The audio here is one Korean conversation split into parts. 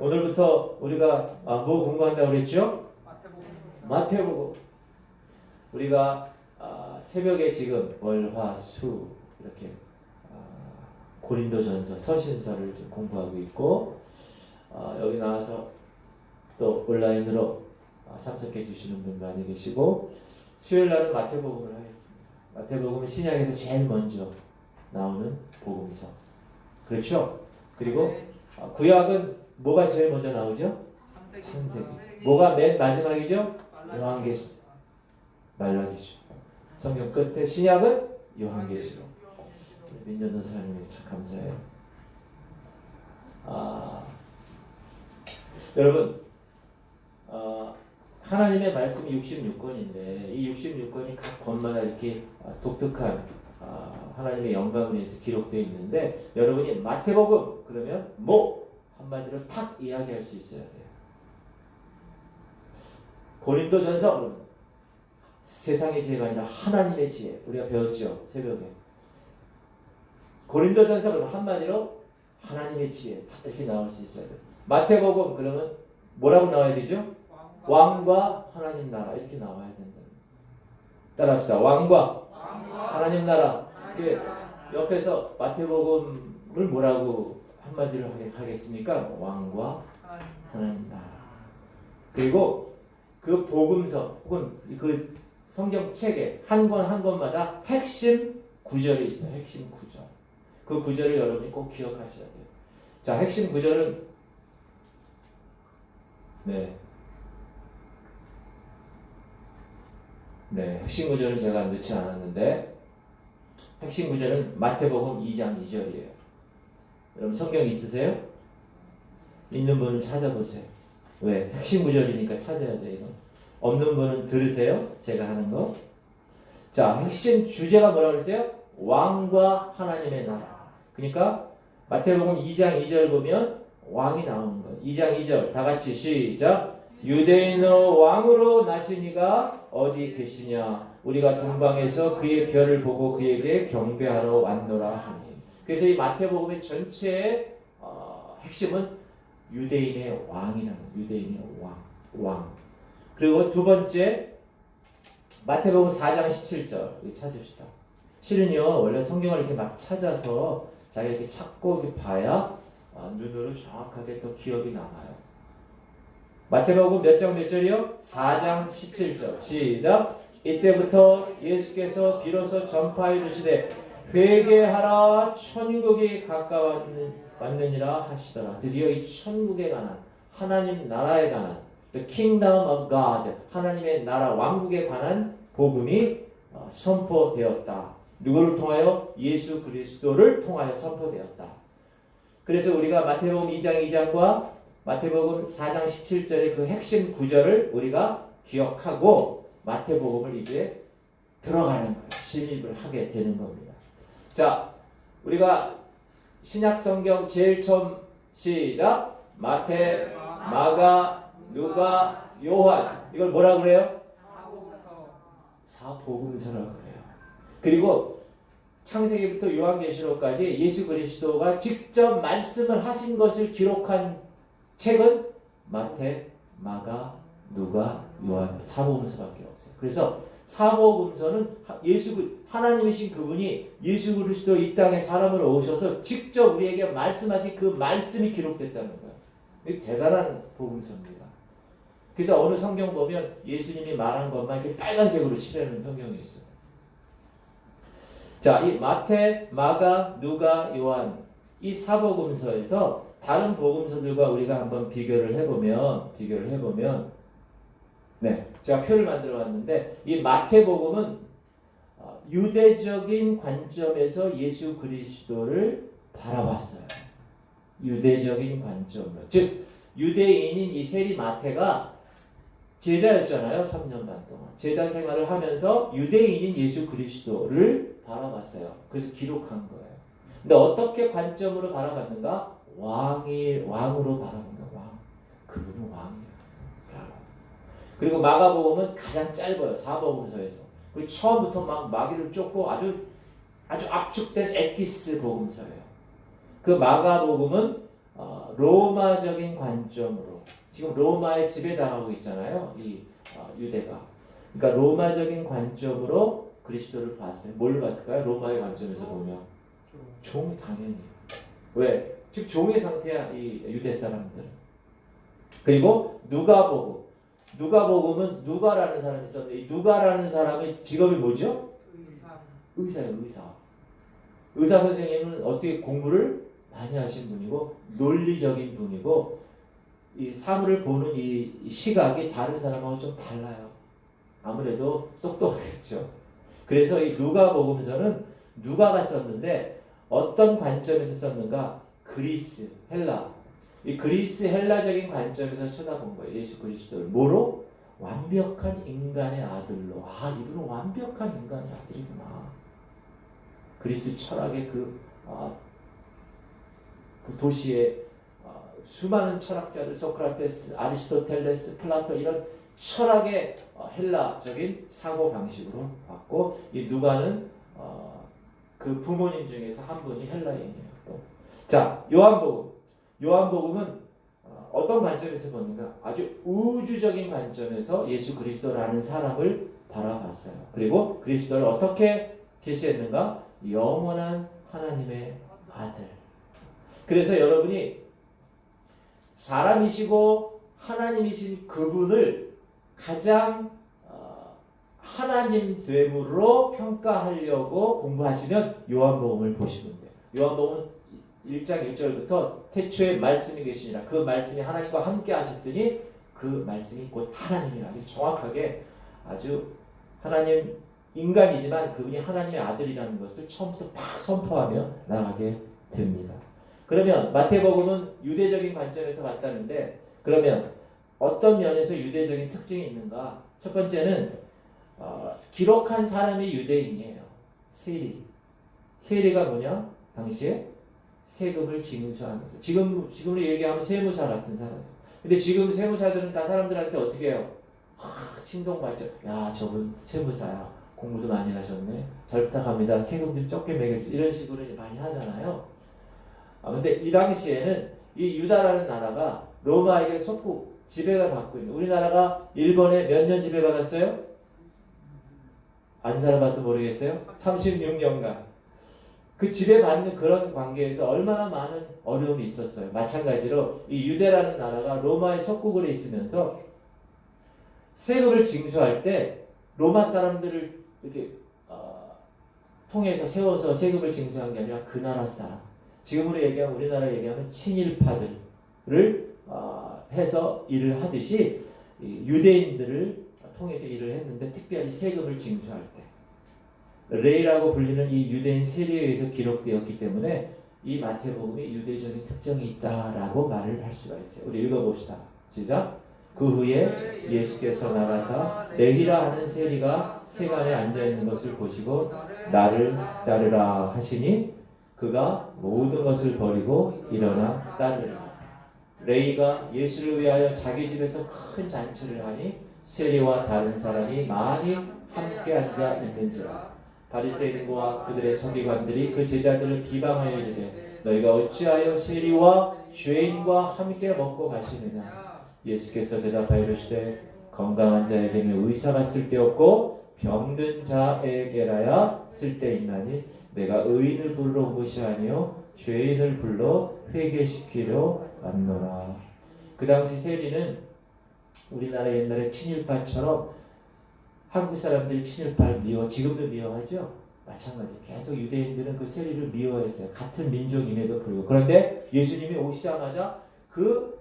오늘부터 우리가 뭐 공부한다고 그랬죠? 마태복음. 우리가 새벽에 지금 월, 화, 수 이렇게 고린도전서, 서신서를 좀 공부하고 있고 여기 나와서 또 온라인으로 참석해 주시는 분 많이 계시고 수요일 날은 마태복음을 하겠습니다. 마태복음은 신약에서 제일 먼저 나오는 복음서. 그렇죠? 그리고 구약은 뭐가 제일 먼저 나오죠? 창세기. 뭐가 맨 마지막이죠? 요한계시. 말라기죠. 성경 끝에 신약은 요한계시록. 민전도 사장님 참 감사해요. 여러분 하나님의 말씀이 66권인데 이 66권이 각 권마다 이렇게 독특한 하나님의 영감을 위해서 기록되어 있는데 여러분이 마태복음 그러면 뭐 한마디로 탁 이야기할 수 있어야 돼요. 고린도전서 그러면 세상의 지혜가 아니라 하나님의 지혜. 우리가 배웠죠 새벽에. 고린도전서 그러면 한마디로 하나님의 지혜 딱 이렇게 나올 수 있어야 돼요. 마태복음 그러면 뭐라고 나와야 되죠? 왕과 하나님 나라 이렇게 나와야 된다. 따라합시다. 왕과 하나님 나라. 그 옆에서 마태복음을 뭐라고 한마디로 하겠습니까? 왕과 하나님 나라. 그리고 그 복음서 혹은 그 성경책에 한 권 한 권마다 핵심 구절이 있어요. 핵심 구절. 그 구절을 여러분이 꼭 기억하셔야 돼요. 자, 핵심 구절은 핵심 구절은 제가 넣지 않았는데 핵심 구절은 마태복음 2장 2절이에요. 여러분 성경 있으세요? 있는 분은 찾아보세요. 왜? 핵심 구절이니까 찾아야 돼요. 이거. 없는 분은 들으세요. 제가 하는 거. 자, 핵심 주제가 뭐라고 그랬어요? 왕과 하나님의 나라. 그러니까 마태복음 2장 2절 보면 왕이 나오는 거예요. 2장 2절 다 같이 시작. 유대인의 왕으로 나시니가 어디 계시냐? 우리가 동방에서 그의 별을 보고 그에게 경배하러 왔노라 하니. 그래서 이 마태복음의 전체의 핵심은 유대인의 왕이라는 유대인의 왕. 그리고 두 번째 마태복음 4장 17절 찾읍시다. 실은요 원래 성경을 이렇게 막 찾아서 자기가 이렇게 찾고 이렇게 봐야 눈으로 정확하게 또 기억이 남아요. 마태복음 몇 장 몇 절이요? 4장 17절 시작. 이때부터 예수께서 비로소 전파해 주시되 회개하라 천국이 가까웠느니라 하시더라. 드디어 이 천국에 관한 하나님 나라에 관한 The Kingdom of God 하나님의 나라 왕국에 관한 복음이 선포되었다. 누구를 통하여? 예수 그리스도를 통하여 선포되었다. 그래서 우리가 마태복음 2장 2장과 마태복음 4장 17절의 그 핵심 구절을 우리가 기억하고 마태복음을 이제 들어가는 거예요. 침입을 하게 되는 겁니다. 자, 우리가 신약 성경 제일 처음 시작. 마태, 마가, 누가, 요한. 이걸 뭐라 그래요? 사복음서라고 그래요. 그리고 창세기부터 요한계시록까지 예수 그리스도가 직접 말씀을 하신 것을 기록한 책은 마태, 마가, 누가, 요한 사복음서밖에 없어요. 그래서 사복음서는 하나님이신 그분이 예수 그리스도 이 땅에 사람으로 오셔서 직접 우리에게 말씀하신 그 말씀이 기록됐다는 거예요. 이게 대단한 복음서입니다. 그래서 어느 성경 보면 예수님이 말한 것만 이렇게 빨간색으로 칠해놓은 성경이 있어요. 자, 이 마태, 마가, 누가, 요한 이 사복음서에서 다른 복음서들과 우리가 한번 비교를 해보면 제가 표를 만들어 왔는데 이 마태복음은 유대적인 관점에서 예수 그리스도를 바라봤어요. 유대적인 관점으로. 즉 유대인인 이 세리 마태가 제자였잖아요. 3년 반 동안. 제자 생활을 하면서 유대인인 예수 그리스도를 바라봤어요. 그래서 기록한 거예요. 근데 어떻게 관점으로 바라봤는가? 왕으로 바라본다. 왕. 그분은 왕이야. 그리고 마가복음은 가장 짧아요. 사복음서에서. 그리고 처음부터 막 마귀를 쫓고 아주 압축된 엑기스 복음서예요. 그 마가복음은 로마적인 관점으로 지금 로마의 지배당하고 있잖아요. 이 유대가. 그러니까 로마적인 관점으로 그리스도를 봤어요. 뭘 봤을까요? 로마의 관점에서 보면 종 당연히. 왜? 즉 종의 상태야 이 유대 사람들은. 그리고 누가복음은 누가라는 사람이 있었는데 이 누가라는 사람의 직업이 뭐죠? 의사예요. 의사 선생님은 어떻게 공부를 많이 하신 분이고 논리적인 분이고 이 사물을 보는 이 시각이 다른 사람하고 좀 달라요. 아무래도 똑똑하겠죠. 그래서 이 누가복음서는 누가가 썼는데 어떤 관점에서 썼는가? 그리스, 헬라. 이 그리스 헬라적인 관점에서 쳐다본 거예요. 예수 그리스도를 뭐로? 완벽한 인간의 아들로. 이분은 완벽한 인간의 아들이구나. 그리스 철학의 그 도시에 수많은 철학자들 소크라테스, 아리스토텔레스, 플라토 이런 철학의 헬라적인 사고 방식으로 봤고 이 누가는 그 부모님 중에서 한 분이 헬라인이에요. 또. 자, 요한복음은 어떤 관점에서 보는가? 아주 우주적인 관점에서 예수 그리스도라는 사람을 바라봤어요. 그리고 그리스도를 어떻게 제시했는가? 영원한 하나님의 아들. 그래서 여러분이 사람이시고 하나님이신 그분을 가장 하나님 됨으로 평가하려고 공부하시면 요한복음을 보시면 돼요. 요한복음은 1장 1절부터 태초에 말씀이 계시니라 그 말씀이 하나님과 함께 하셨으니 그 말씀이 곧 하나님이라 정확하게 아주 하나님 인간이지만 그분이 하나님의 아들이라는 것을 처음부터 팍 선포하며 나가게 됩니다. 그러면 마태복음은 유대적인 관점에서 봤다는데 그러면 어떤 면에서 유대적인 특징이 있는가? 첫 번째는 기록한 사람이 유대인이에요. 세리가 뭐냐? 당시에 세금을 징수하는 것. 지금으로 얘기하면 세무사 같은 사람. 근데 지금 세무사들은 다 사람들한테 어떻게 해요? 칭송받죠. 야, 저분 세무사야. 공부도 많이 하셨네. 잘 부탁합니다. 세금 좀 적게 매겨주세요. 이런 식으로 많이 하잖아요. 근데 이 당시에는 이 유다라는 나라가 로마에게 속국 지배를 받고 있는 우리나라가 일본에 몇 년 지배받았어요? 안 살아봐서 모르겠어요? 36년간. 그 지배받는 그런 관계에서 얼마나 많은 어려움이 있었어요. 마찬가지로 이 유대라는 나라가 로마의 속국으로 있으면서 세금을 징수할 때 로마 사람들을 이렇게 통해서 세워서 세금을 징수한 게 아니라 그 나라 사람. 지금으로 얘기하면 우리나라 얘기하면 친일파들을 해서 일을 하듯이 유대인들을 통해서 일을 했는데 특별히 세금을 징수할 때 레이라고 불리는 이 유대인 세리에 의해서 기록되었기 때문에 이 마태복음에 유대적인 특징이 있다라고 말을 할 수가 있어요. 우리 읽어봅시다. 시작. 그 후에 예수께서 나가사 레위라 하는 세리가 세간에 앉아있는 것을 보시고 나를 따르라 하시니 그가 모든 것을 버리고 일어나 따르리라. 레위가 예수를 위하여 자기 집에서 큰 잔치를 하니 세리와 다른 사람이 많이 함께 앉아 있는지라. 바리새인과 그들의 서기관들이 그 제자들을 비방하여 이르되 너희가 어찌하여 세리와 죄인과 함께 먹고 마시느냐. 예수께서 대답하여 이르시되 건강한 자에게는 의사가 쓸데없고 병든 자에게라야 쓸데있나니 내가 의인을 부르러 온 것이 아니요 죄인을 불러 회개시키려 왔노라. 그 당시 세리는 우리나라 옛날에 친일파처럼 한국 사람들이 친일파를 지금도 미워하죠. 마찬가지. 계속 유대인들은 그 세리를 미워했어요. 같은 민족임에도 불구하고. 그런데 예수님이 오시자마자 그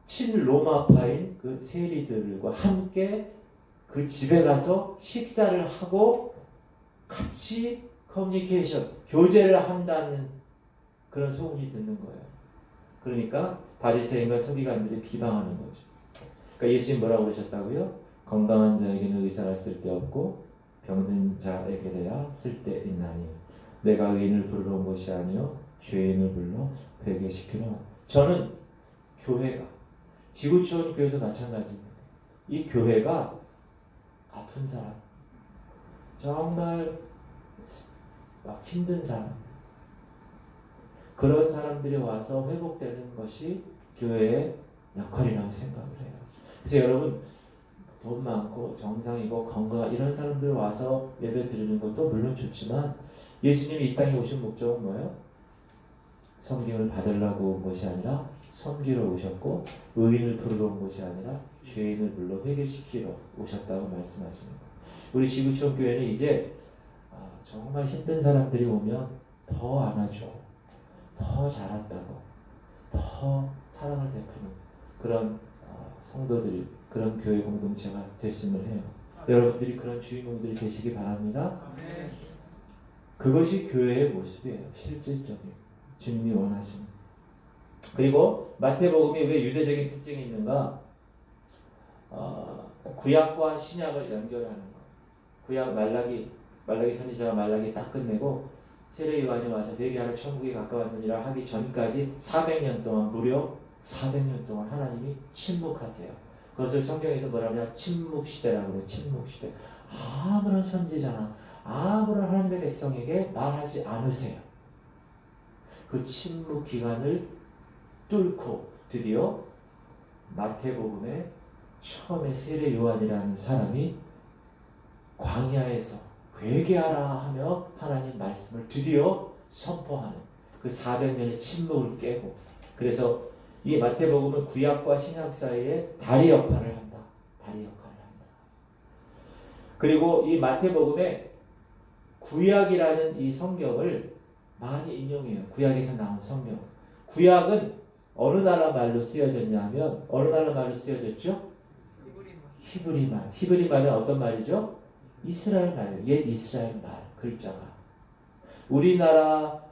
친로마파인 그 세리들과 함께 그 집에 가서 식사를 하고 같이 커뮤니케이션, 교제를 한다는 그런 소문이 듣는 거예요. 그러니까 바리새인과 서기관들이 비방하는 거죠. 그러니까 예수님 뭐라고 그러셨다고요? 건강한 자에게는 의사가 쓸데없고 병든 자에게야 쓸데있나니 내가 의인을 부르러 온 것이 아니요 죄인을 불러 회개시키러. 저는 교회가 지구촌 교회도 마찬가지입니다. 이 교회가 아픈 사람, 정말 막 힘든 사람, 그런 사람들이 와서 회복되는 것이 교회의 역할이라고 생각을 해요. 그래서 여러분 돈 많고 정상이고 건강 이런 사람들 와서 예배 드리는 것도 물론 좋지만 예수님이 이 땅에 오신 목적은 뭐예요? 섬김을 받으려고 온 것이 아니라 섬기러 오셨고 의인을 부르러 온 것이 아니라 죄인을 불러 회개시키러 오셨다고 말씀하십니다. 우리 지구촌 교회는 이제 정말 힘든 사람들이 오면 더 안아주고 더 잘한다고 더 사랑을 베푸는 그런 성도들이 그런 교회 공동체가 됐으면 해요. 여러분들이 그런 주인공들이 되시기 바랍니다. 그것이 교회의 모습이에요. 실질적인 주님이 원하시는. 그리고 마태복음이 왜 유대적인 특징이 있는가? 구약과 신약을 연결하는 거. 구약 말라기 선지자가 말라기 딱 끝내고 세례 요한이 와서 회개하라 천국에 가까웠느니라 하기 전까지 400년 동안 무려 400년 동안 하나님이 침묵하세요. 그것을 성경에서 뭐라냐? 침묵시대라고 그래요. 침묵시대. 아무런 선지자나 아무런 하나님의 백성에게 말하지 않으세요. 그 침묵 기간을 뚫고 드디어 마태복음에 처음에 세례 요한이라는 사람이 광야에서 회개하라 하며 하나님 말씀을 드디어 선포하는 그 400년의 침묵을 깨고, 그래서 이 마태복음은 구약과 신약 사이에 다리 역할을 한다. 다리 역할을 한다. 그리고 이 마태복음에 구약이라는 이 성경을 많이 인용해요. 구약에서 나온 성경. 구약은 어느 나라 말로 쓰여졌냐 하면 어느 나라 말로 쓰여졌죠? 히브리 말. 히브리 말은 어떤 말이죠? 이스라엘 말이에요. 옛 이스라엘 말 글자가. 우리나라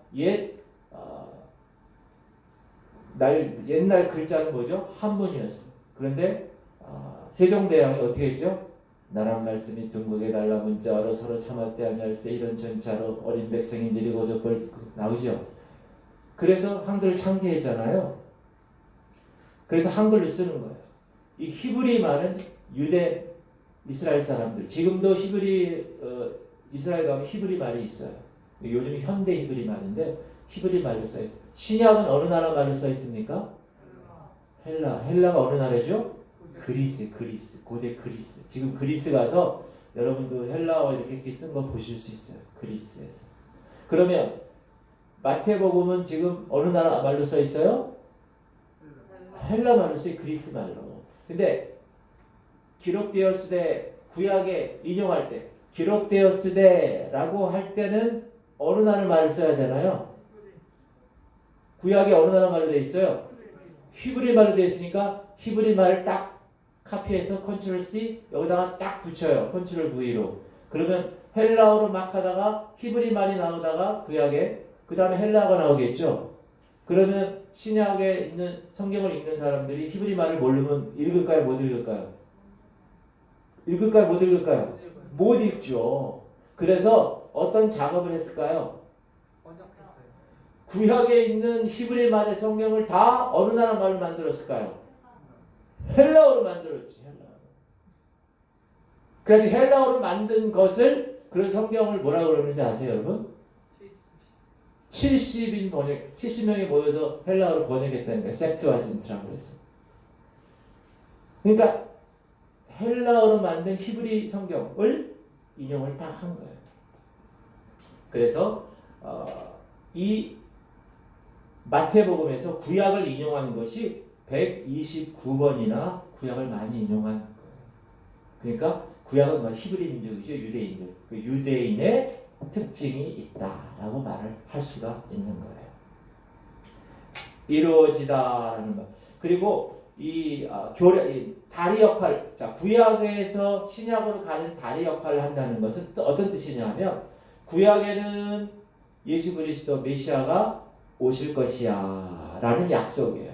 옛날 글자는 뭐죠? 한문이었어요. 그런데 세종대왕이 어떻게 했죠? 나란 말씀이 둥국에 달라 문자로 서로 삼았대 아니할세 이런 전차로 어린 백성이 느리고 저벌 나오죠. 그래서 한글을 창제했잖아요. 그래서 한글로 쓰는 거예요. 이 히브리 말은 유대 이스라엘 사람들, 지금도 이스라엘 가면 히브리 말이 있어요. 요즘 현대 히브리 말인데 히브리 말로 써 있어요. 신약은 어느 나라 말로 써 있습니까? 헬라가 어느 나라죠? 그리스. 고대 그리스. 지금 그리스 가서 여러분도 헬라어 이렇게 쓴 거 보실 수 있어요. 그리스에서. 그러면 마태복음은 지금 어느 나라 말로 써 있어요? 헬라 말로 써요. 그리스 말로. 근데 기록되었을 때 구약에 인용할 때 기록되었을 때라고 할 때는 어느 나라 말을 써야 되나요? 구약에 어느 나라 말로 되어 있어요? 히브리 말로 되어 있으니까 히브리 말을 딱 카피해서 컨트롤 C 여기다가 딱 붙여요. 컨트롤 V로. 그러면 헬라어로 막 하다가 히브리 말이 나오다가 구약에 그 다음에 헬라어가 나오겠죠. 그러면 신약에 있는 성경을 읽는 사람들이 히브리 말을 모르면 읽을까요? 못 읽을까요? 못 읽을까요? 못 읽죠. 그래서 어떤 작업을 했을까요? 구약에 있는 히브리 말의 성경을 다 어느 나라 말로 만들었을까요? 헬라어로 만들었지. 그래서 헬라어로 만든 것을 그런 성경을 뭐라고 그러는지 아세요, 여러분? 70명이 모여서 헬라어로 번역했다는 거예요. 셉투아진트라고 해서. 그러니까 헬라어로 만든 히브리 성경을 인용을 딱 한 거예요. 그래서 이 마태복음에서 구약을 인용하는 것이 129번이나 구약을 많이 인용한 거예요. 그러니까 구약은 히브리 민족이죠. 유대인들. 그 유대인의 특징이 있다라고 말을 할 수가 있는 거예요. 이루어지다라는 말. 그리고 이 다리 역할, 자 구약에서 신약으로 가는 다리 역할을 한다는 것은 또 어떤 뜻이냐면 구약에는 예수 그리스도 메시아가 오실 것이야라는 약속이에요.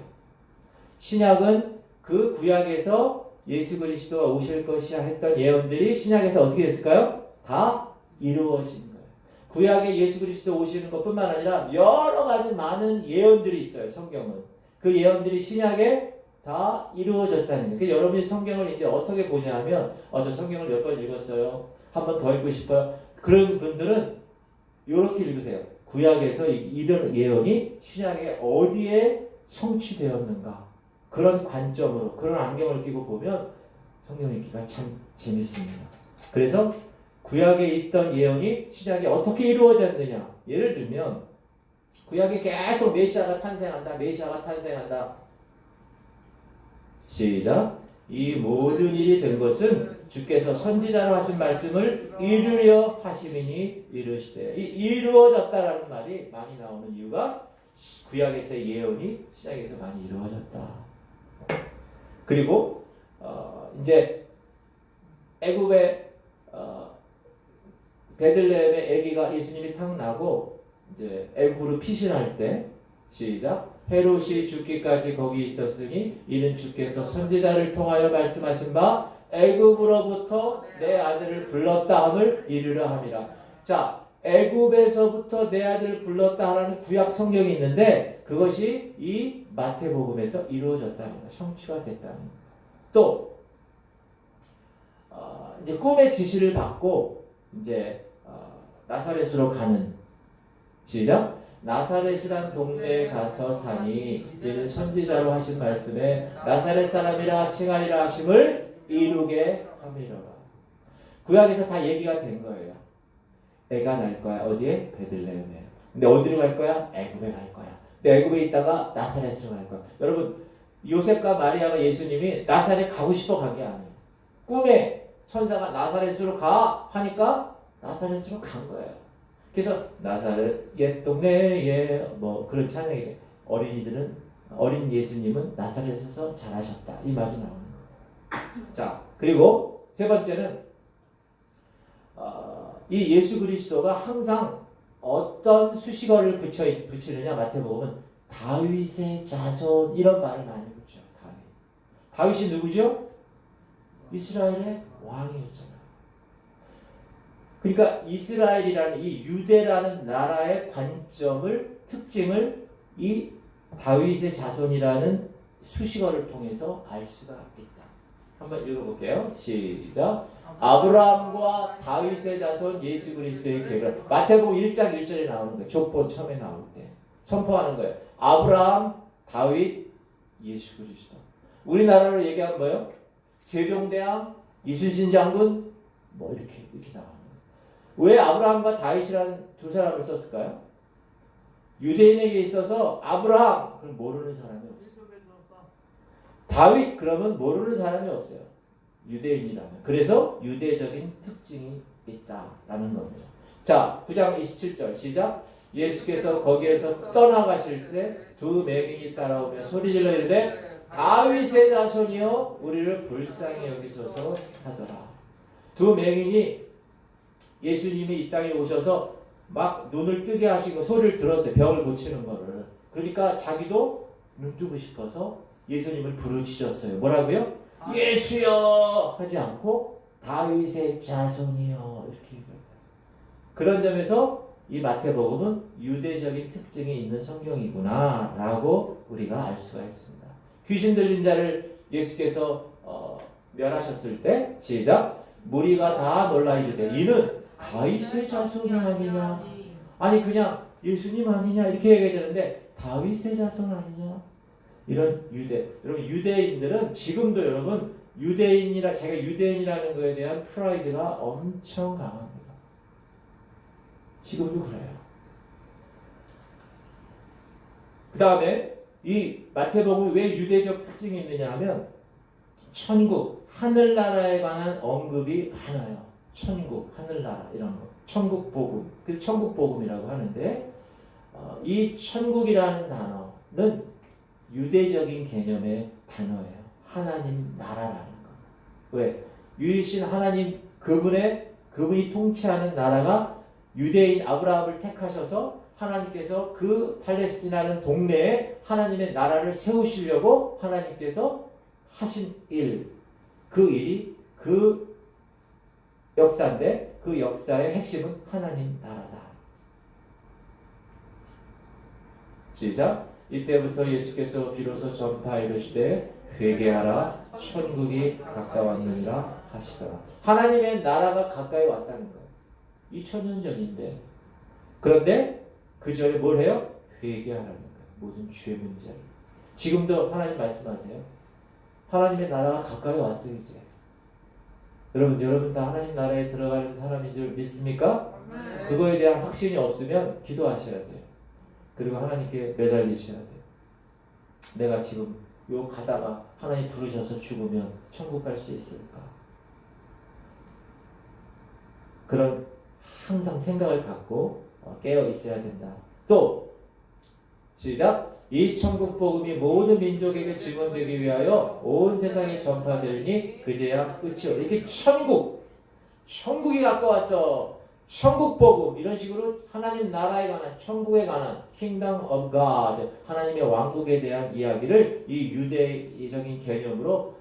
신약은 그 구약에서 예수 그리스도가 오실 것이야 했던 예언들이 신약에서 어떻게 됐을까요? 다 이루어진 거예요. 구약에 예수 그리스도 오시는 것뿐만 아니라 여러 가지 많은 예언들이 있어요. 성경은. 그 예언들이 신약에 다 이루어졌다는 거예요. 그러니까 여러분이 성경을 이제 어떻게 보냐 하면 저 성경을 몇 번 읽었어요. 한 번 더 읽고 싶어요. 그런 분들은 이렇게 읽으세요. 구약에서 이런 예언이 신약에 어디에 성취되었는가 그런 관점으로 그런 안경을 끼고 보면 성경 읽기가 참 재밌습니다. 그래서 구약에 있던 예언이 신약에 어떻게 이루어졌느냐 예를 들면 구약에 계속 메시아가 탄생한다 메시아가 탄생한다 시작 이 모든 일이 된 것은 주께서 선지자로 하신 말씀을 이루려 하심이니 이르시되 이루어졌다라는 말이 많이 나오는 이유가 구약에서의 예언이 신약에서 많이 이루어졌다. 그리고 이제 애굽의 베들레헴의 아기가 예수님이 탁 나고 이제 애굽으로 피신할 때 시작 헤롯이 죽기까지 거기 있었으니 이는 주께서 선지자를 통하여 말씀하신 바 애굽으로부터 내 아들을 불렀다 함을 이루려 함이라. 자, 애굽에서부터 내 아들을 불렀다 하라는 구약 성경이 있는데 그것이 이 마태복음에서 이루어졌답니다. 성취가 됐답니다. 또 이제 꿈의 지시를 받고 이제 나사렛으로 가는 시작 나사렛이란 동네에 가서 사니 이는 선지자로 하신 말씀에 나사렛 사람이라 칭하리라 하심을 이루게 함이로라. 구약에서 다 얘기가 된 거예요. 애가 날 거야. 어디에? 베들레헴에. 근데 어디로 갈 거야? 애굽에 갈 거야. 근데 애굽에 있다가 나사렛으로 갈 거야. 여러분 요셉과 마리아가 예수님이 나사렛 가고 싶어 간 게 아니에요. 꿈에 천사가 나사렛으로 가 하니까 나사렛으로 간 거예요. 그래서 나사렛 옛 동네에 뭐 그런 찬양이죠. 어린 예수님은 나사렛에서 자라셨다. 이 말이 나오는 거예요. 자, 그리고 세 번째는 이 예수 그리스도가 항상 어떤 수식어를 붙이느냐 마태복음은 다윗의 자손 이런 말을 많이 붙여요. 다윗이 누구죠? 이스라엘의 왕이었잖아요. 그러니까 이스라엘이라는 이 유대라는 나라의 특징을 이 다윗의 자손이라는 수식어를 통해서 알 수가 있다. 한번 읽어볼게요. 시작. 아브라함과 다윗의 자손 예수 그리스도의 계보라. 마태복음 1장 1절에 나오는 거예요. 족본 처음에 나올 때 선포하는 거예요. 아브라함, 다윗, 예수 그리스도. 우리나라로 얘기하면 뭐예요? 세종대왕, 이순신 장군 뭐 이렇게 나와요. 왜 아브라함과 다윗이라는 두 사람을 썼을까요? 유대인에게 있어서 아브라함 그럼 모르는 사람이 없어요. 다윗 그러면 모르는 사람이 없어요. 유대인이라면. 그래서 유대적인 특징이 있다라는 겁니다. 자, 9장 27절 시작. 예수께서 거기에서 떠나가실 때 두 맹인이 따라오며 소리질러 이르되 다윗의 자손이여 우리를 불쌍히 여기소서 하더라. 두 맹인이 예수님이 이 땅에 오셔서 막 눈을 뜨게 하시고 소리를 들었어요. 병을 고치는 거를. 그러니까 자기도 눈 뜨고 싶어서 예수님을 부르짖었어요. 뭐라고요? 예수여 하지 않고 다윗의 자손이여 이렇게 얘기합니다. 그런 점에서 이 마태복음은 유대적인 특징이 있는 성경이구나 라고 우리가 알 수가 있습니다. 귀신 들린 자를 예수께서 멸하셨을 때 시작 무리가 다 놀라 이르되 이는 다윗의 자손이 아니냐. 아니 그냥 예수님 아니냐 이렇게 얘기해야 되는데 다윗의 자손 아니냐. 이런 여러분 유대인들은 지금도 여러분 자기가 유대인이라는 것에 대한 프라이드가 엄청 강합니다. 지금도 그래요. 그 다음에 이 마태복음이 왜 유대적 특징이 있느냐 하면 천국, 하늘나라에 관한 언급이 많아요. 천국, 하늘나라 이런 거. 천국복음. 그래서 천국복음이라고 하는데 이 천국이라는 단어는 유대적인 개념의 단어예요. 하나님 나라라는 거. 왜? 유일신 하나님 그분이 통치하는 나라가 유대인 아브라함을 택하셔서 하나님께서 그 팔레스티나라는 동네에 하나님의 나라를 세우시려고 하나님께서 하신 일, 그 일이 그 역사인데 그 역사의 핵심은 하나님 나라다. 시작. 이때부터 예수께서 비로소 전파 이르시되 회개하라 천국이 가까웠느니라 하시더라. 하나님의 나라가 가까이 왔다는 거예요. 2000년 전인데 그런데 그 전에 뭘 해요? 회개하라는 거예요. 모든 죄 문제를. 지금도 하나님 말씀하세요. 하나님의 나라가 가까이 왔어요 이제. 여러분 다 하나님 나라에 들어가는 사람인 줄 믿습니까? 그거에 대한 확신이 없으면 기도하셔야 돼요. 그리고 하나님께 매달리셔야 돼요. 내가 지금 요 가다가 하나님 부르셔서 죽으면 천국 갈 수 있을까? 그런 항상 생각을 갖고 깨어 있어야 된다. 또 시작. 이 천국 복음이 모든 민족에게 증언되기 위하여 온 세상에 전파되니 그제야 끝이요. 이렇게 천국이 가까웠어. 천국 복음 이런 식으로 하나님 나라에 관한 천국에 관한 Kingdom of God 하나님의 왕국에 대한 이야기를 이 유대적인 개념으로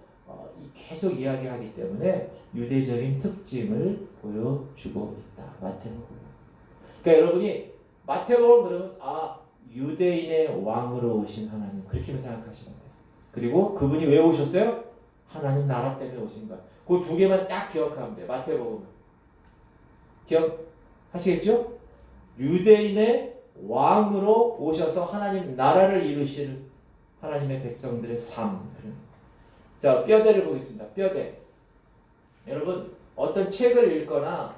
계속 이야기하기 때문에 유대적인 특징을 보여주고 있다. 마태복음. 그러니까 여러분이 마태복음 그러면 유대인의 왕으로 오신 하나님 그렇게 생각하시면 돼요. 그리고 그분이 왜 오셨어요? 하나님 나라 때문에 오신 거야. 그 두 개만 딱 기억하면 돼요. 마태복음은. 기억하시겠죠? 유대인의 왕으로 오셔서 하나님 나라를 이루실 하나님의 백성들의 삶. 자, 뼈대를 보겠습니다. 뼈대. 여러분 어떤 책을 읽거나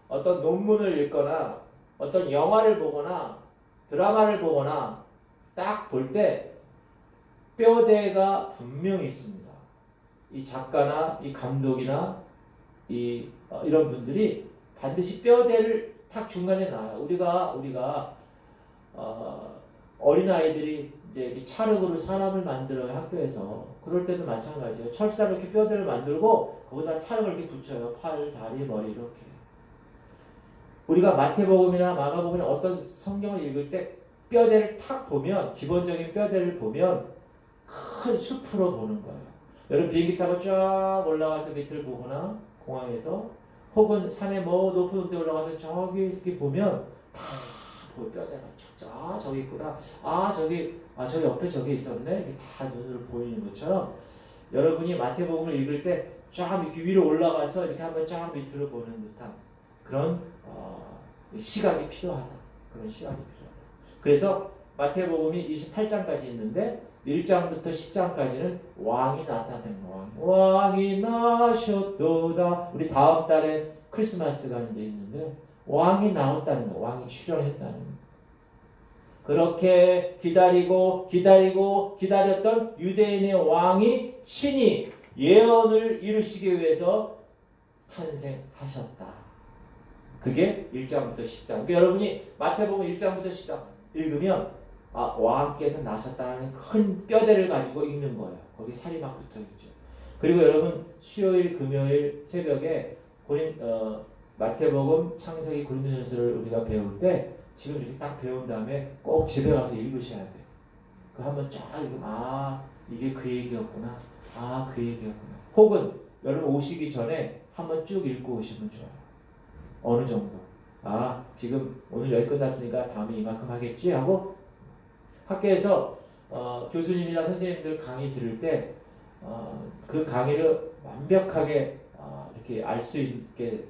어떤 논문을 읽거나 어떤 영화를 보거나 드라마를 보거나 딱 볼 때 뼈대가 분명히 있습니다. 이 작가나 이 감독이나 이런 분들이 반드시 뼈대를 탁 중간에 놔요. 우리가 어린 아이들이 이제 찰흙으로 사람을 만들어요 학교에서. 그럴 때도 마찬가지예요. 철사로 이렇게 뼈대를 만들고 거기다 찰흙을 이렇게 붙여요. 팔, 다리, 머리 이렇게. 우리가 마태복음이나 마가복음이나 어떤 성경을 읽을 때 뼈대를 탁 보면 기본적인 뼈대를 보면 큰 숲으로 보는 거예요. 여러분 비행기 타고 쫙 올라가서 밑을 보거나 공항에서 혹은 산에 높은 데 올라가서 저기 이렇게 보면 다 보여. 뼈대가 저기 있구나. 저기 옆에 저기 있었네. 이게 다 눈으로 보이는 것처럼 여러분이 마태복음을 읽을 때 쫙 이렇게 위로 올라가서 이렇게 한번 쫙 밑으로 보는 듯한 그런 시각이 필요하다. 그런 시각이 필요하다. 그래서 마태복음이 28장까지 있는데 1장부터 10장까지는 왕이 나타나는 왕이 나셨도다. 우리 다음 달에 크리스마스가 이제 있는데 왕이 나왔다는 거, 왕이 출현했다는 거. 그렇게 기다렸던 유대인의 왕이 친히 예언을 이루시기 위해서 탄생하셨다. 그게 1장부터 10장. 그러니까 여러분이 마태복음 1장부터 10장 읽으면 왕께서 나셨다는 큰 뼈대를 가지고 읽는 거예요. 거기 살이 막 붙어있죠. 그리고 여러분 수요일, 금요일 새벽에 마태복음, 창세기, 고린도전서를 우리가 배울 때 지금 이렇게 딱 배운 다음에 꼭 집에 가서 읽으셔야 돼요. 그 한번 쫙 읽으면 이게 그 얘기였구나. 그 얘기였구나. 혹은 여러분 오시기 전에 한번 쭉 읽고 오시면 좋아요. 어느 정도. 지금 오늘 여기 끝났으니까 다음에 이만큼 하겠지 하고 학교에서 교수님이나 선생님들 강의 들을 때 그 강의를 완벽하게 이렇게 알 수 있게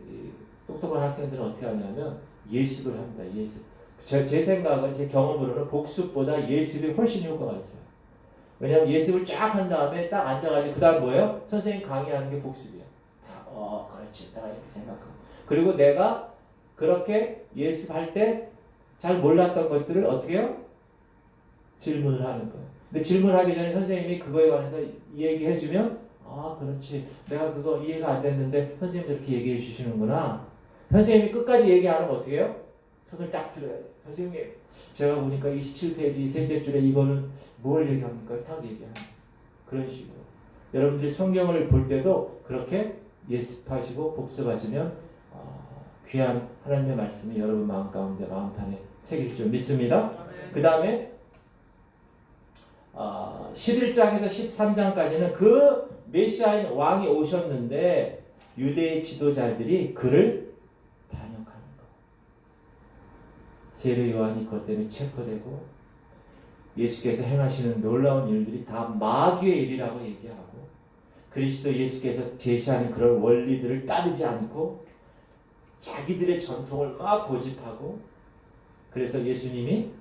똑똑한 학생들은 어떻게 하냐면 예습을 합니다. 예습. 제 생각은 제 경험으로는 복습보다 예습이 훨씬 효과가 있어요. 왜냐하면 예습을 쫙 한 다음에 딱 앉아가지고 그 다음 뭐예요? 선생님 강의하는 게 복습이에요. 그렇지. 내가 이렇게 생각하고. 그리고 내가 그렇게 예습할 때 잘 몰랐던 것들을 어떻게 해요? 질문을 하는 거예요. 근데 질문하기 전에 선생님이 그거에 관해서 얘기해주면 그렇지. 내가 그거 이해가 안 됐는데 선생님 저렇게 얘기해 주시는구나. 선생님이 끝까지 얘기 안 하면 어떻게 해요? 손을 딱 들어요. 선생님 제가 보니까 27페이지 셋째 줄에 이거는 뭘 얘기합니까? 딱 얘기하는 그런 식으로. 여러분들이 성경을 볼 때도 그렇게 예습하시고 복습하시면 귀한 하나님의 말씀이 여러분 마음 가운데 마음판에 새길 줄 믿습니다. 그 다음에 11장에서 13장까지는 그 메시아인 왕이 오셨는데 유대의 지도자들이 그를 반역하는 거. 세례 요한이 그것 때문에 체포되고 예수께서 행하시는 놀라운 일들이 다 마귀의 일이라고 얘기하고 그리스도 예수께서 제시하는 그런 원리들을 따르지 않고 자기들의 전통을 막 고집하고 그래서 예수님이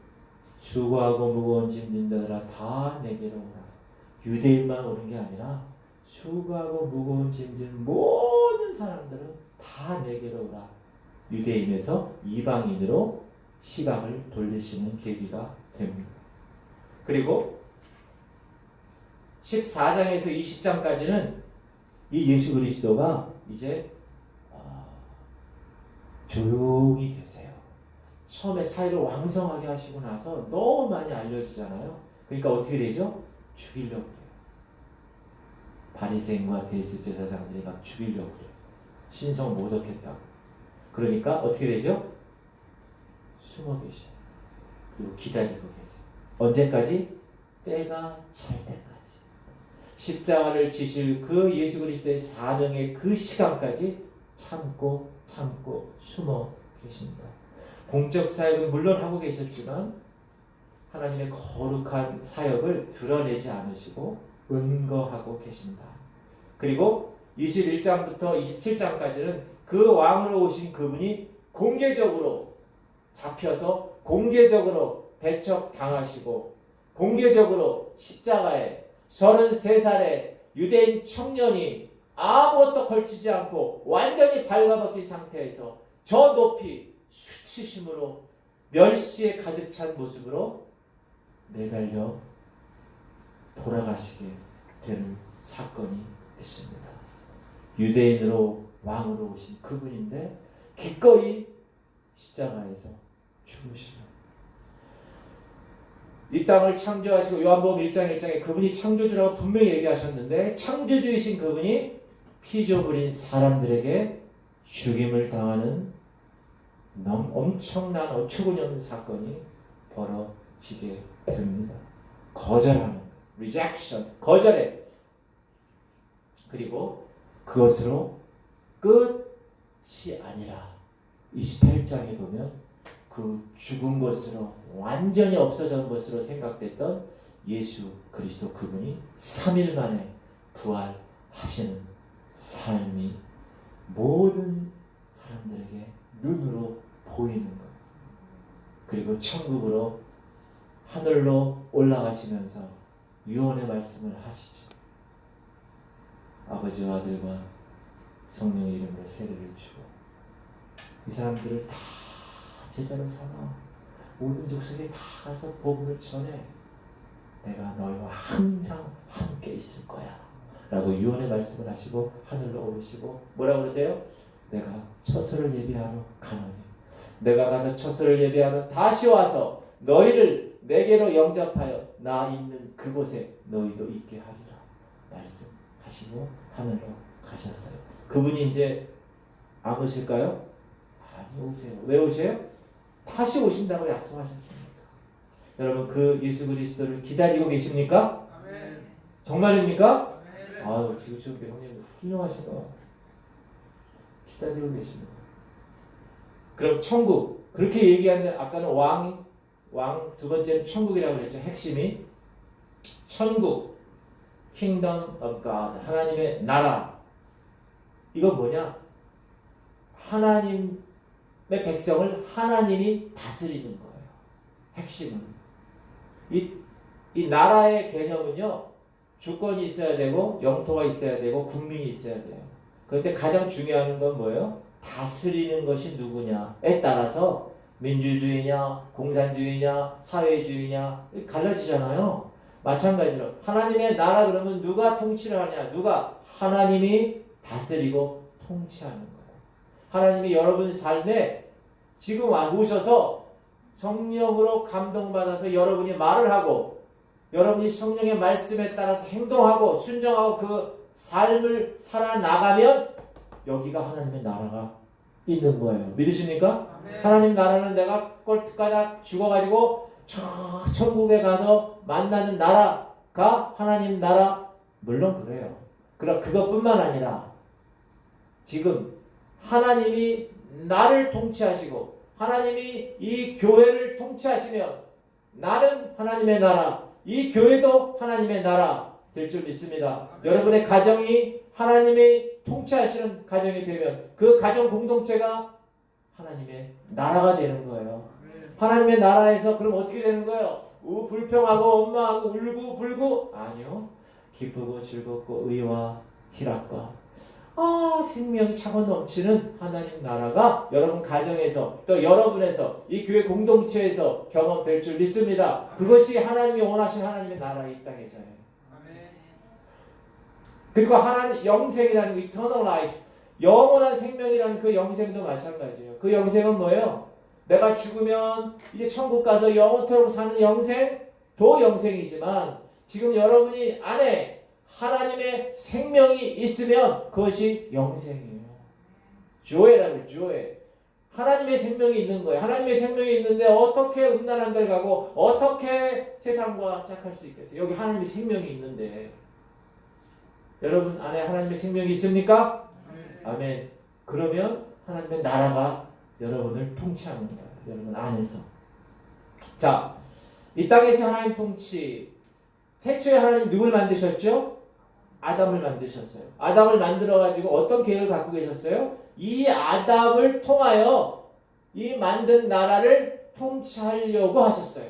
수고하고 무거운 짐진 자들아 다 내게로 오라. 유대인만 오는 게 아니라 수고하고 무거운 짐진 모든 사람들은 다 내게로 오라. 유대인에서 이방인으로 시각을 돌리시는 계기가 됩니다. 그리고 14장에서 20장까지는 이 예수 그리스도가 이제 조용히 계세요. 처음에 사회를 왕성하게 하시고 나서 너무 많이 알려지잖아요. 그러니까 어떻게 되죠? 죽이려고 해요. 바리새인과 대세 제사장들이 막 죽이려고 해요. 신성 모독했다고. 그러니까 어떻게 되죠? 숨어 계셔요. 그리고 기다리고 계세요. 언제까지? 때가 찰 때까지. 십자가를 지실 그 예수 그리스도의 사명의 그 시간까지 참고 숨어 계십니다. 공적 사역은 물론 하고 계셨지만 하나님의 거룩한 사역을 드러내지 않으시고 은거하고 계신다. 그리고 21장부터 27장까지는 그 왕으로 오신 그분이 공개적으로 잡혀서 공개적으로 배척당하시고 공개적으로 십자가에 33살의 유대인 청년이 아무것도 걸치지 않고 완전히 발가벗긴 상태에서 저 높이 수치심으로 멸시에 가득 찬 모습으로 매달려 돌아가시게 되는 사건이 있습니다. 유대인으로 왕으로 오신 그분인데 기꺼이 십자가에서 죽으시고 이 땅을 창조하시고 요한복음 1장 1장에 그분이 창조주라고 분명히 얘기하셨는데 창조주이신 그분이 피조물인 사람들에게 죽임을 당하는 엄청난 어처구니 없는 사건이 벌어지게 됩니다. 거절하는 rejection, 거절해. 그리고 그것으로 끝이 아니라 28장에 보면 그 죽은 것으로 완전히 없어진 것으로 생각됐던 예수 그리스도 그분이 3일 만에 부활하시는 삶이 모든 사람들에게 눈으로 보이는 거예요. 그리고 천국으로 하늘로 올라가시면서 유언의 말씀을 하시죠. 아버지와 아들과 성령의 이름으로 세례를 주고 이 사람들을 다 제자로 삼아 모든 족속에 다 가서 복음을 전해. 내가 너희와 항상 함께 있을 거야 라고 유언의 말씀을 하시고 하늘로 오르시고 뭐라고 그러세요? 내가 처소를 예비하러 가노니 내가 가서 처소를 예비하면 다시 와서 너희를 내게로 영접하여 나 있는 그곳에 너희도 있게 하리라 말씀하시고 하늘로 가셨어요. 그분이 이제 안 오실까요? 아니 오세요. 왜 오세요? 다시 오신다고 약속하셨습니다. 여러분 그 예수 그리스도를 기다리고 계십니까? 아멘. 정말입니까? 아멘. 아유 지구촌 교회님 훌륭하신 것 같아요. 기다리고 계십니다. 그럼 천국 그렇게 얘기하는 아까는 왕 두 번째는 천국이라고 그랬죠. 핵심이 천국 Kingdom of God 하나님의 나라. 이건 뭐냐? 하나님의 백성을 하나님이 다스리는 거예요. 핵심은 이 나라의 개념은요. 주권이 있어야 되고 영토가 있어야 되고 국민이 있어야 돼요. 그런데 가장 중요한 건 뭐예요? 다스리는 것이 누구냐에 따라서 민주주의냐 공산주의냐 사회주의냐 갈라지잖아요. 마찬가지로 하나님의 나라 그러면 누가 통치를 하냐? 누가? 하나님이 다스리고 통치하는 거예요. 하나님이 여러분 삶에 지금 오셔서 성령으로 감동받아서 여러분이 말을 하고 여러분이 성령의 말씀에 따라서 행동하고 순종하고 그 삶을 살아나가면 여기가 하나님의 나라가 있는 거예요. 믿으십니까? 아멘. 하나님 나라는 내가 꼴가닥 죽어가지고 천국에 가서 만나는 나라가 하나님 나라. 물론 그래요. 그럼 그것뿐만 아니라 지금 하나님이 나를 통치하시고 하나님이 이 교회를 통치하시면 나는 하나님의 나라, 이 교회도 하나님의 나라 될 줄 믿습니다. 아멘. 여러분의 가정이 하나님이 통치하시는 가정이 되면 그 가정 공동체가 하나님의 나라가 되는 거예요. 하나님의 나라에서 그럼 어떻게 되는 거예요? 불평하고 원망하고 울고 불고? 아니요. 기쁘고 즐겁고 의와 희락과 생명이 차고 넘치는 하나님 나라가 여러분 가정에서 또 여러분에서 이 교회 공동체에서 경험될 줄 믿습니다. 그것이 하나님이 원하신 하나님의 나라 이 땅에서예요. 그리고 하나님 영생이라는 그 eternal life, 영원한 생명이라는 그 영생도 마찬가지예요. 그 영생은 뭐예요? 내가 죽으면 이제 천국 가서 영원토록 사는 영생도 영생이지만 지금 여러분이 안에 하나님의 생명이 있으면 그것이 영생이에요. 조회라고 조회. 하나님의 생명이 있는 거예요. 하나님의 생명이 있는데 어떻게 음란한 데 가고 어떻게 세상과 짝할 수 있겠어요? 여기 하나님의 생명이 있는데 여러분 안에 하나님의 생명이 있습니까? 아멘. 그러면 하나님의 나라가 여러분을 통치하는 거예요. 여러분 안에서. 자, 이 땅에서 하나님 통치. 태초에 하나님 누굴 만드셨죠? 아담을 만드셨어요. 아담을 만들어가지고 어떤 계획을 갖고 계셨어요? 이 아담을 통하여 이 만든 나라를 통치하려고 하셨어요.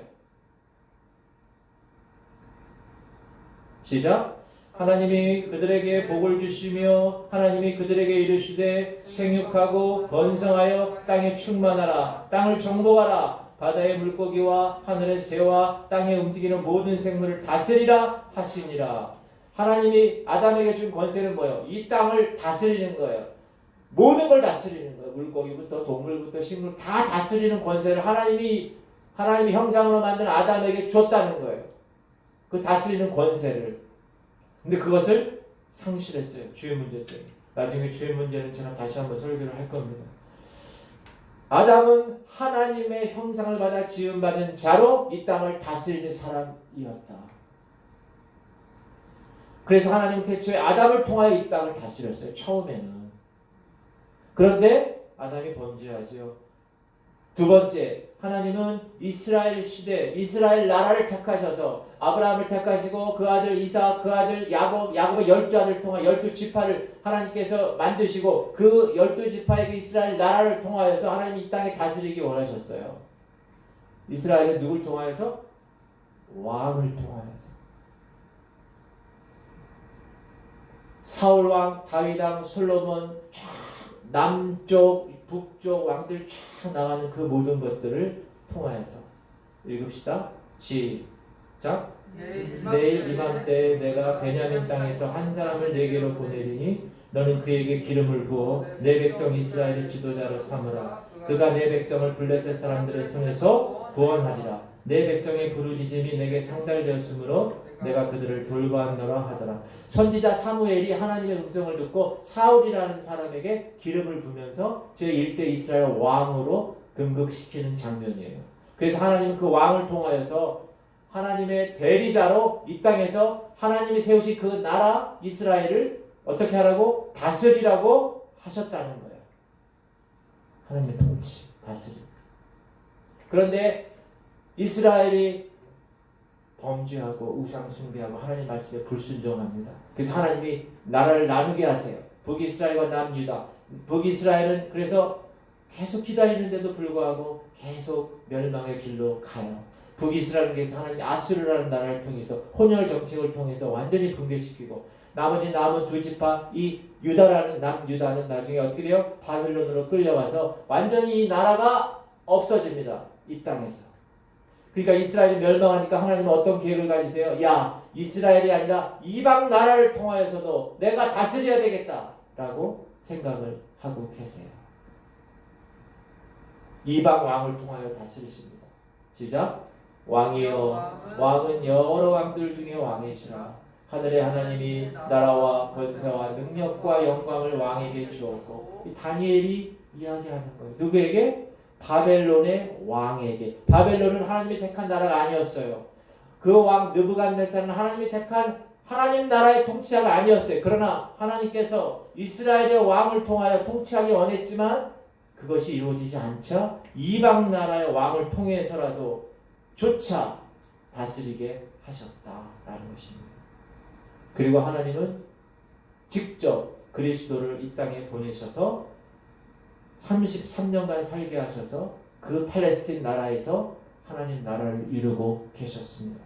시작. 하나님이 그들에게 복을 주시며 하나님이 그들에게 이르시되 생육하고 번성하여 땅에 충만하라. 땅을 정복하라. 바다의 물고기와 하늘의 새와 땅에 움직이는 모든 생물을 다스리라 하시니라. 하나님이 아담에게 준 권세는 뭐예요? 이 땅을 다스리는 거예요. 모든 걸 다스리는 거예요. 물고기부터 동물부터 식물 다 다스리는 권세를 하나님의 형상으로 만든 아담에게 줬다는 거예요. 그 다스리는 권세를. 근데 그것을 상실했어요. 주의 문제 때문에. 나중에 주의 문제는 제가 다시 한번 설교를 할 겁니다. 아담은 하나님의 형상을 받아 지음받은 자로 이 땅을 다스리는 사람이었다. 그래서 하나님은 태초에 아담을 통하여 이 땅을 다스렸어요. 처음에는. 그런데 아담이 범죄하죠. 두 번째, 하나님은 이스라엘 시대, 이스라엘 나라를 택하셔서 아브라함을 택하시고 그 아들 이삭, 그 아들 야곱의 12아들을 통해 12지파를 하나님께서 만드시고 그 12지파에게 이스라엘 나라를 통하여서 하나님이 이 땅에 다스리기 원하셨어요. 이스라엘은 누굴 통하여서? 왕을 통하여서. 사울왕, 다윗왕, 솔로몬 쫙 남쪽, 북쪽 왕들 쫙 나가는 그 모든 것들을 통하여서 읽읍시다. 시작. 내일 이맘때 내가 베냐민 땅에서 한 사람을 내게로 보내리니 너는 그에게 기름을 부어 내 백성 이스라엘의 지도자로 삼으라. 그가 내 백성을 블레셋 사람들의 손에서 구원하리라. 내 백성의 부르짖음이 내게 상달되었으므로 내가 그들을 돌보았노라 하더라. 선지자 사무엘이 하나님의 음성을 듣고 사울이라는 사람에게 기름을 부면서 제1대 이스라엘 왕으로 등극시키는 장면이에요. 그래서 하나님은 그 왕을 통하여서 하나님의 대리자로 이 땅에서 하나님이 세우신 그 나라 이스라엘을 어떻게 하라고? 다스리라고 하셨다는 거예요. 하나님의 통치, 다스림. 그런데 이스라엘이 범죄하고 우상 숭배하고 하나님 말씀에 불순종합니다. 그래서 하나님이 나라를 나누게 하세요. 북이스라엘과 남유다. 북이스라엘은 그래서 계속 기다리는데도 불구하고 계속 멸망의 길로 가요. 북이스라엘은 그래서 하나님이 아수르라는 나라를 통해서 혼혈 정책을 통해서 완전히 붕괴시키고 나머지 남은 두 지파 이 유다라는 남유다는 나중에 어떻게 돼요? 바빌론으로 끌려가서 완전히 이 나라가 없어집니다. 이 땅에서. 그러니까 이스라엘이 멸망하니까 하나님은 어떤 계획을 가지세요? 야, 이스라엘이 아니라 이방 나라를 통하여서도 내가 다스려야 되겠다라고 생각을 하고 계세요. 이방 왕을 통하여 다스리십니다. 시작. 왕이여, 왕은 여러 왕들 중에 왕이시라. 하늘의 하나님이 나라와 권세와 능력과 영광을 왕에게 주었고, 이 다니엘이 이야기하는 거예요. 누구에게? 바벨론의 왕에게. 바벨론은 하나님이 택한 나라가 아니었어요. 그 왕 느부갓네살은 하나님이 택한 하나님 나라의 통치자가 아니었어요. 그러나 하나님께서 이스라엘의 왕을 통하여 통치하기 원했지만 그것이 이루어지지 않자 이방 나라의 왕을 통해서라도 조차 다스리게 하셨다라는 것입니다. 그리고 하나님은 직접 그리스도를 이 땅에 보내셔서 33년간 살게 하셔서 그 팔레스틴 나라에서 하나님 나라를 이루고 계셨습니다.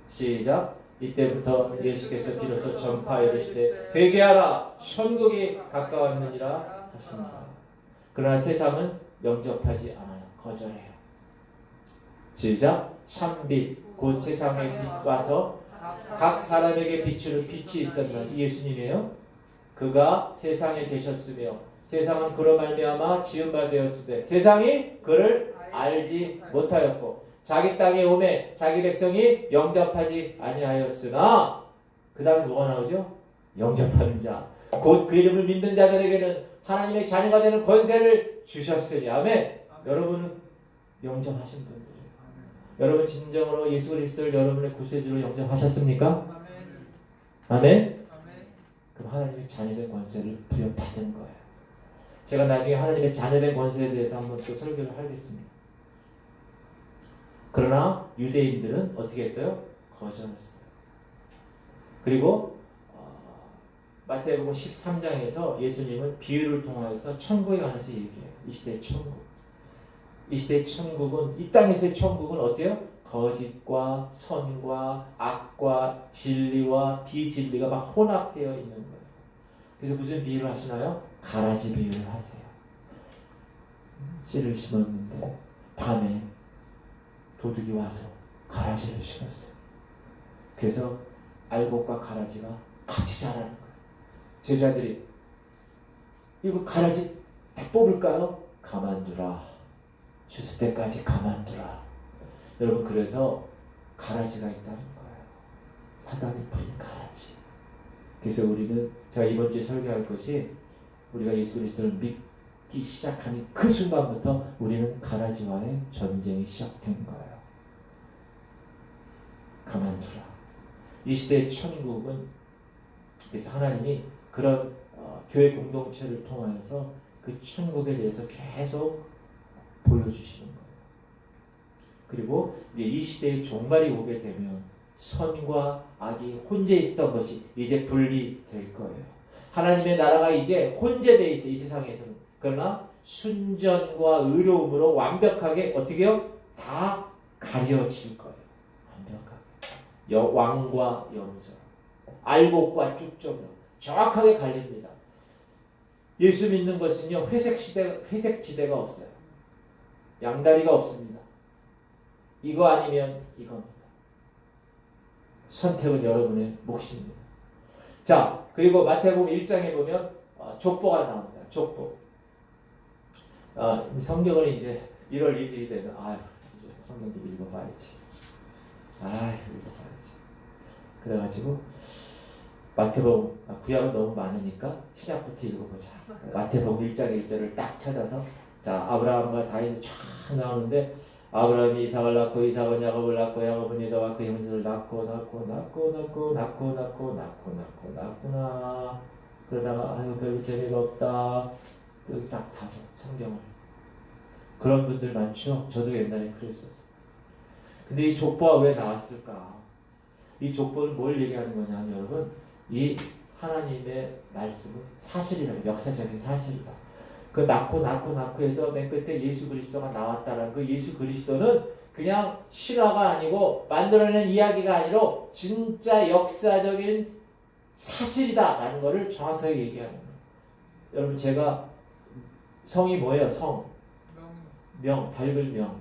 시작. 이때부터 예수께서 비로소 전파에 이르시되 회개하라 천국이 가까웠느니라 하십니다. 그러나 세상은 영접하지 않아요. 거절해요. 시작. 참빛 곧 세상의 빛 와서 각 사람에게 비추는 빛이 있었는 예수님이에요. 그가 세상에 계셨으며 세상은 그로 말미암아 지은 바 되었으되 세상이 그를 알지 못하였고 자기 땅에 오매 자기 백성이 영접하지 아니하였으나 그 다음에 뭐가 나오죠? 영접하는 자 곧 그 이름을 믿는 자들에게는 하나님의 자녀가 되는 권세를 주셨으니 아멘. 여러분은 영접하신 분들이에요. 여러분 진정으로 예수 그리스도를 여러분의 구세주로 영접하셨습니까? 아멘. 그럼 하나님의 자녀된 권세를 부여받은 거예요. 제가 나중에 하나님의 자녀된 권세에 대해서 한번 또 설교를 하겠습니다. 그러나 유대인들은 어떻게 했어요? 거절했어요. 그리고 마태복음 13장에서 예수님은 비유를 통하여서 천국에 관해서 얘기해요. 이 시대의 천국. 이 시대의 천국은 이 땅에서의 천국은 어때요? 거짓과 선과 악과 진리와 비진리가 막 혼합되어 있는 거예요. 그래서 무슨 비유를 하시나요? 가라지 비유를 하세요. 씨를 심었는데 밤에 도둑이 와서 가라지를 심었어요. 그래서 알곡과 가라지가 같이 자라는 거예요. 제자들이 이거 가라지 다 뽑을까요? 가만두라. 주스 때까지 가만두라. 여러분 그래서 가라지가 있다는 거예요. 사단이 부린 가라지. 그래서 우리는 제가 이번 주에 설교할 것이 우리가 예수 그리스도를 믿기 시작하는 그 순간부터 우리는 가라지와의 전쟁이 시작된 거예요. 가만두라. 이 시대의 천국은 그래서 하나님이 그런 교회 공동체를 통해서 그 천국에 대해서 계속 보여주시는 거예요. 그리고 이제 이 시대의 종말이 오게 되면 선과 악이 혼재 있었던 것이 이제 분리될 거예요. 하나님의 나라가 이제 혼재되어 있어요. 이 세상에서는. 그러나 순전과 의로움으로 완벽하게 어떻게 해요? 다 가려질 거예요. 완벽하게. 왕과 염소, 알곡과 쭉정이요. 정확하게 갈립니다. 예수 믿는 것은요. 회색 지대가 없어요. 양다리가 없습니다. 이거 아니면 이겁니다. 선택은 여러분의 몫입니다. 자, 그리고 마태복음 1장에 보면 족보가 나옵니다. 족보. 성경을 이제 1월 1일이 되면 이제 성경 좀 읽어봐야지. 읽어봐야지. 그래가지고 마태복음 구약은 너무 많으니까 신약부터 읽어보자. 마태복음 1장 1절을 딱 찾아서 자 아브라함과 다윗이 쫙 나오는데 아브라함이 이삭을 낳고 이삭은 야곱을 낳고 야곱은 유다와 그 형제를 낳구나. 그러다가 별로 재미가 없다. 여기 딱 닫아 성경을. 그런 분들 많죠. 저도 옛날에 그랬었어요. 근데 이 족보가 왜 나왔을까? 이 족보는 뭘 얘기하는 거냐면 여러분 이 하나님의 말씀은 사실이라고 역사적인 사실이다. 그 낳고 해서 맨 끝에 예수 그리스도가 나왔다라는 그 예수 그리스도는 그냥 실화가 아니고 만들어낸 이야기가 아니라 진짜 역사적인 사실이다라는 것을 정확하게 얘기하는 거예요. 여러분 제가 성이 뭐예요? 성. 명. 밝을 명.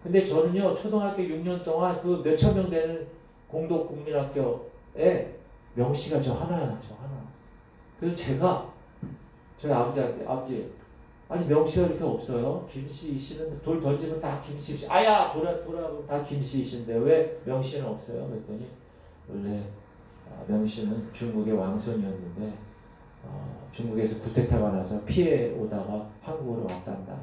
근데 저는요 초등학교 6년 동안 그 몇천 명 되는 공동국민학교에 명씨가 저 하나. 그래서 저희 아버지한테 아버지 아니 명씨가 이렇게 없어요. 김씨이시는 돌 던지면 다 김씨이시. 돌아보면 다 김씨이신데 왜 명씨는 없어요? 그랬더니 원래 명씨는 중국의 왕손이었는데 중국에서 쿠데타가 나서 피해 오다가 한국으로 왔단다.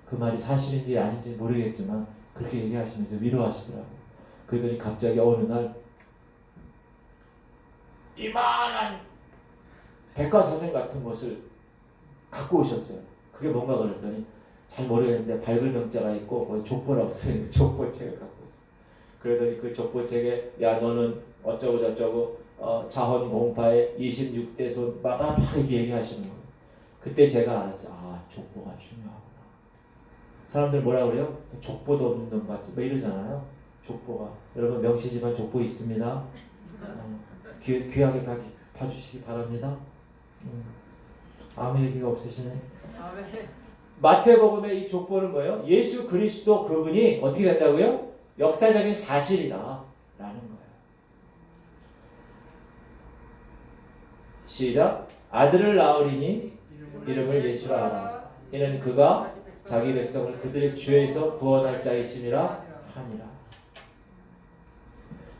그 말이 사실인지 아닌지 모르겠지만 그렇게 얘기하시면서 위로하시더라고요. 그러더니 갑자기 어느 날 이만한 백과사전 같은 것을 갖고 오셨어요. 그게 뭔가 그랬더니 잘 모르겠는데 밝을 명자가 있고 족보라고 써있는 족보책을 갖고 있어요. 그러더니 그 족보책에 야 너는 어쩌고 저쩌고 자헌 공파의 26대 손 막 이렇게 얘기하시는 거예요. 그때 제가 알았어요. 아, 족보가 중요하구나. 사람들 뭐라 그래요? 족보도 없는 놈 같지 뭐 이러잖아요. 족보가. 여러분 명시지만 족보 있습니다. 귀하게 봐주시기 바랍니다. 아무 얘기가 없으시네. 마태복음의 이 족보는 뭐예요? 예수 그리스도 그분이 어떻게 된다고요? 역사적인 사실이다 라는 거예요. 시작. 아들을 낳으리니 이름을 예수라 하라. 이는 그가 자기 백성을 그들의 죄에서 구원할 자이심이라 하니라.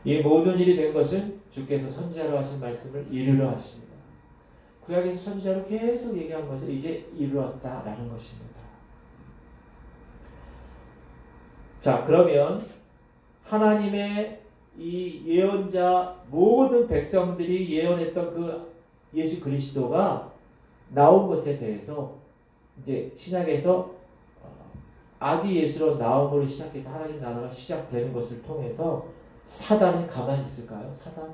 이 모든 일이 된 것은 주께서 선지자로 하신 말씀을 이루려 하십니다. 구약에서 선지자로 계속 얘기한 것을 이제 이루었다라는 것입니다. 자, 그러면 하나님의 이 예언자 모든 백성들이 예언했던 그 예수 그리스도가 나온 것에 대해서 이제 신약에서 아기 예수로 나옴으로 시작해서 하나님 나라가 시작되는 것을 통해서 사단이 가만히 있을까요? 사단이?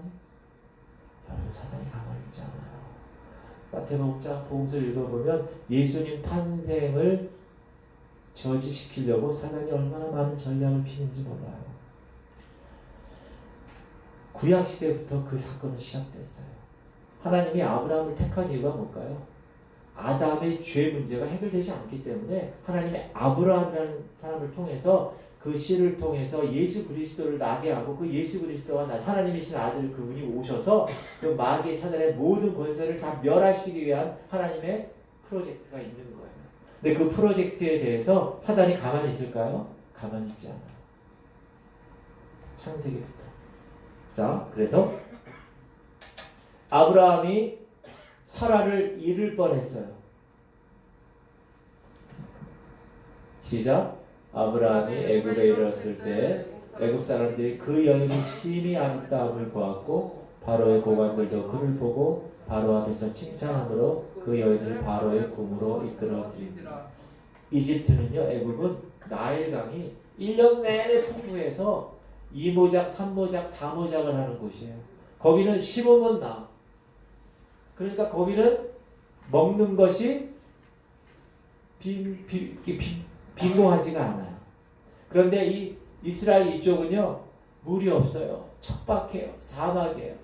여러분 사단이 가만히 있지 않아요. 마태복음 복음서를 읽어보면 예수님 탄생을 저지시키려고 사단이 얼마나 많은 전략을 피는지 몰라요. 구약시대부터 그 사건은 시작됐어요. 하나님이 아브라함을 택한 이유가 뭘까요? 아담의 죄 문제가 해결되지 않기 때문에 하나님의 아브라함이라는 사람을 통해서 그 씨를 통해서 예수 그리스도를 나게 하고 그 예수 그리스도가 하나님이신 아들 그분이 오셔서 그 마귀 사단의 모든 권세를 다 멸하시기 위한 하나님의 프로젝트가 있는 거예요. 근데 그 프로젝트에 대해서 사단이 가만히 있을까요? 가만히 있지 않아요. 창세기부터. 자, 그래서 아브라함이 사라를 잃을 뻔했어요. 시작. 아브라함이 애굽에 이르렀을 때 애굽 사람들이 그 여인이 심히 아름다움을 보았고 바로의 고관들도 그를 보고 바로 앞에서 칭찬함으로 그 여인을 바로의 궁으로 이끌어들인다. 이집트는요, 애굽은 나일강이 1년 내내 풍부해서 2모작, 3모작, 4모작을 하는 곳이에요. 거기는 심으면 나. 그러니까 거기는 먹는 것이 빈곤하지가 않아요. 그런데 이 이스라엘 이쪽은요, 물이 없어요. 척박해요. 사막이에요.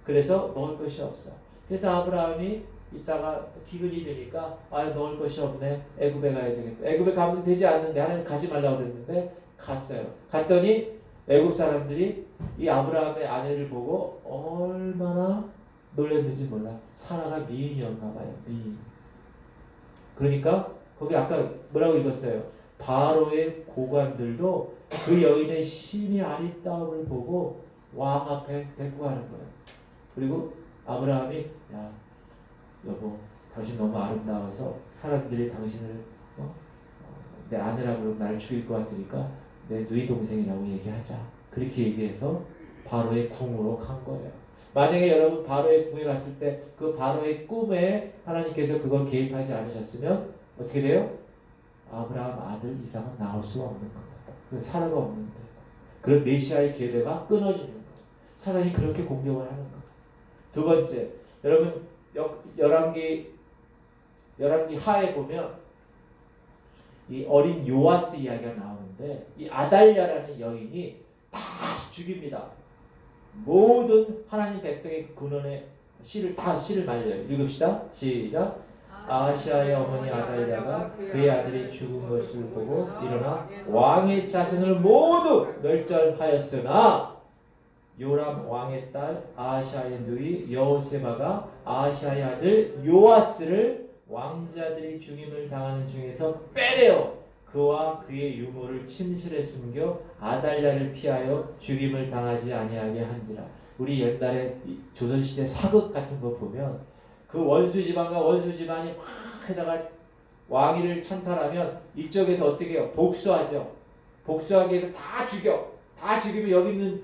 그래서 먹을 것이 없어. 그래서 아브라함이 이따가 기근이 드니까 먹을 것이 없네. 애굽에 가야 되겠다. 애굽에 가면 되지 않는데 하나님 가지 말라고 그랬는데 갔어요. 갔더니 애굽 사람들이 이 아브라함의 아내를 보고 얼마나 놀랐는지 몰라. 사라가 미인이었나 봐요. 미인. 그러니까 거기 아까 뭐라고 읽었어요? 바로의 고관들도 그 여인의 심히 아리따움을 보고 왕 앞에 데리고 가는 거예요. 그리고 아브라함이 야 여보 당신 너무 아름다워서 사람들이 당신을 내 아내라고 그러면 나를 죽일 것 같으니까 내 누이 동생이라고 얘기하자. 그렇게 얘기해서 바로의 궁으로 간 거예요. 만약에 여러분 바로의 궁에 갔을 때 그 바로의 꿈에 하나님께서 그걸 개입하지 않으셨으면 어떻게 돼요? 아브라함 아들 이삭은 나올 수가 없는 거예요. 사라가 없는데. 그런 메시아의 계대가 끊어지는 거예요. 사단이 그렇게 공격을 하는 거예요. 두 번째, 여러분 열왕기 하에 보면 이 어린 요아스 이야기가 나오는데 이 아달랴라는 여인이 다 죽입니다. 모든 하나님 백성의 근원의 씨를 말려요. 읽읍시다. 시작. 아하시아의 어머니 아달랴가 그의 아들이 죽은 것을 보고 일어나 왕의 자손을 모두 멸절하였으나 요람 왕의 딸 아하시아의 누이 여호세바가 아하시아의 아들 요아스를 왕자들이 죽임을 당하는 중에서 빼내어 그와 그의 유모를 침실에 숨겨 아달랴를 피하여 죽임을 당하지 아니하게 한지라. 우리 옛날에 조선시대 사극 같은 거 보면 그 원수 지방과 원수 집안이 막 해다가 왕위를 찬탈하면 이쪽에서 어떻게 해요? 복수하죠. 복수하기 위해서 다 죽여. 다 죽이면 여기 있는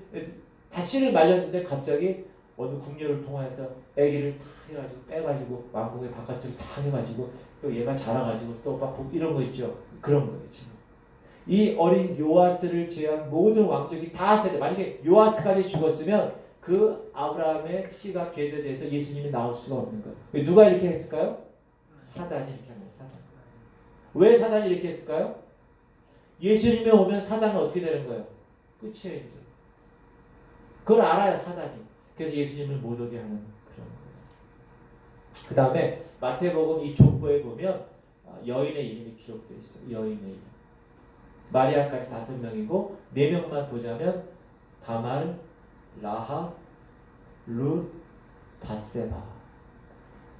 다 씨를 말렸는데 갑자기 어느 궁녀를 통해서 아기를 다 해가지고 빼가지고 왕궁의 바깥으로 다 해가지고 또 얘가 자라가지고 또 막 이런 거 있죠. 그런 거예요 지금. 이 어린 요아스를 제외한 모든 왕족이 다 세대. 만약에 요아스까지 죽었으면 그 아브라함의 씨가 계대돼서 예수님이 나올 수가 없는 거예요. 누가 이렇게 했을까요? 사단이 이렇게 합니다. 사단. 왜 사단이 이렇게 했을까요? 예수님이 오면 사단은 어떻게 되는 거예요? 끝이에요. 이제. 그걸 알아요. 사단이. 그래서 예수님을 못 오게 하는 그런 거예요. 그 다음에 마태복음 이 족보에 보면 여인의 이름이 기록되어 있어요. 여인의 이름. 마리아까지 5명이고 4명만 보자면 다말, 라하, 룻, 바세바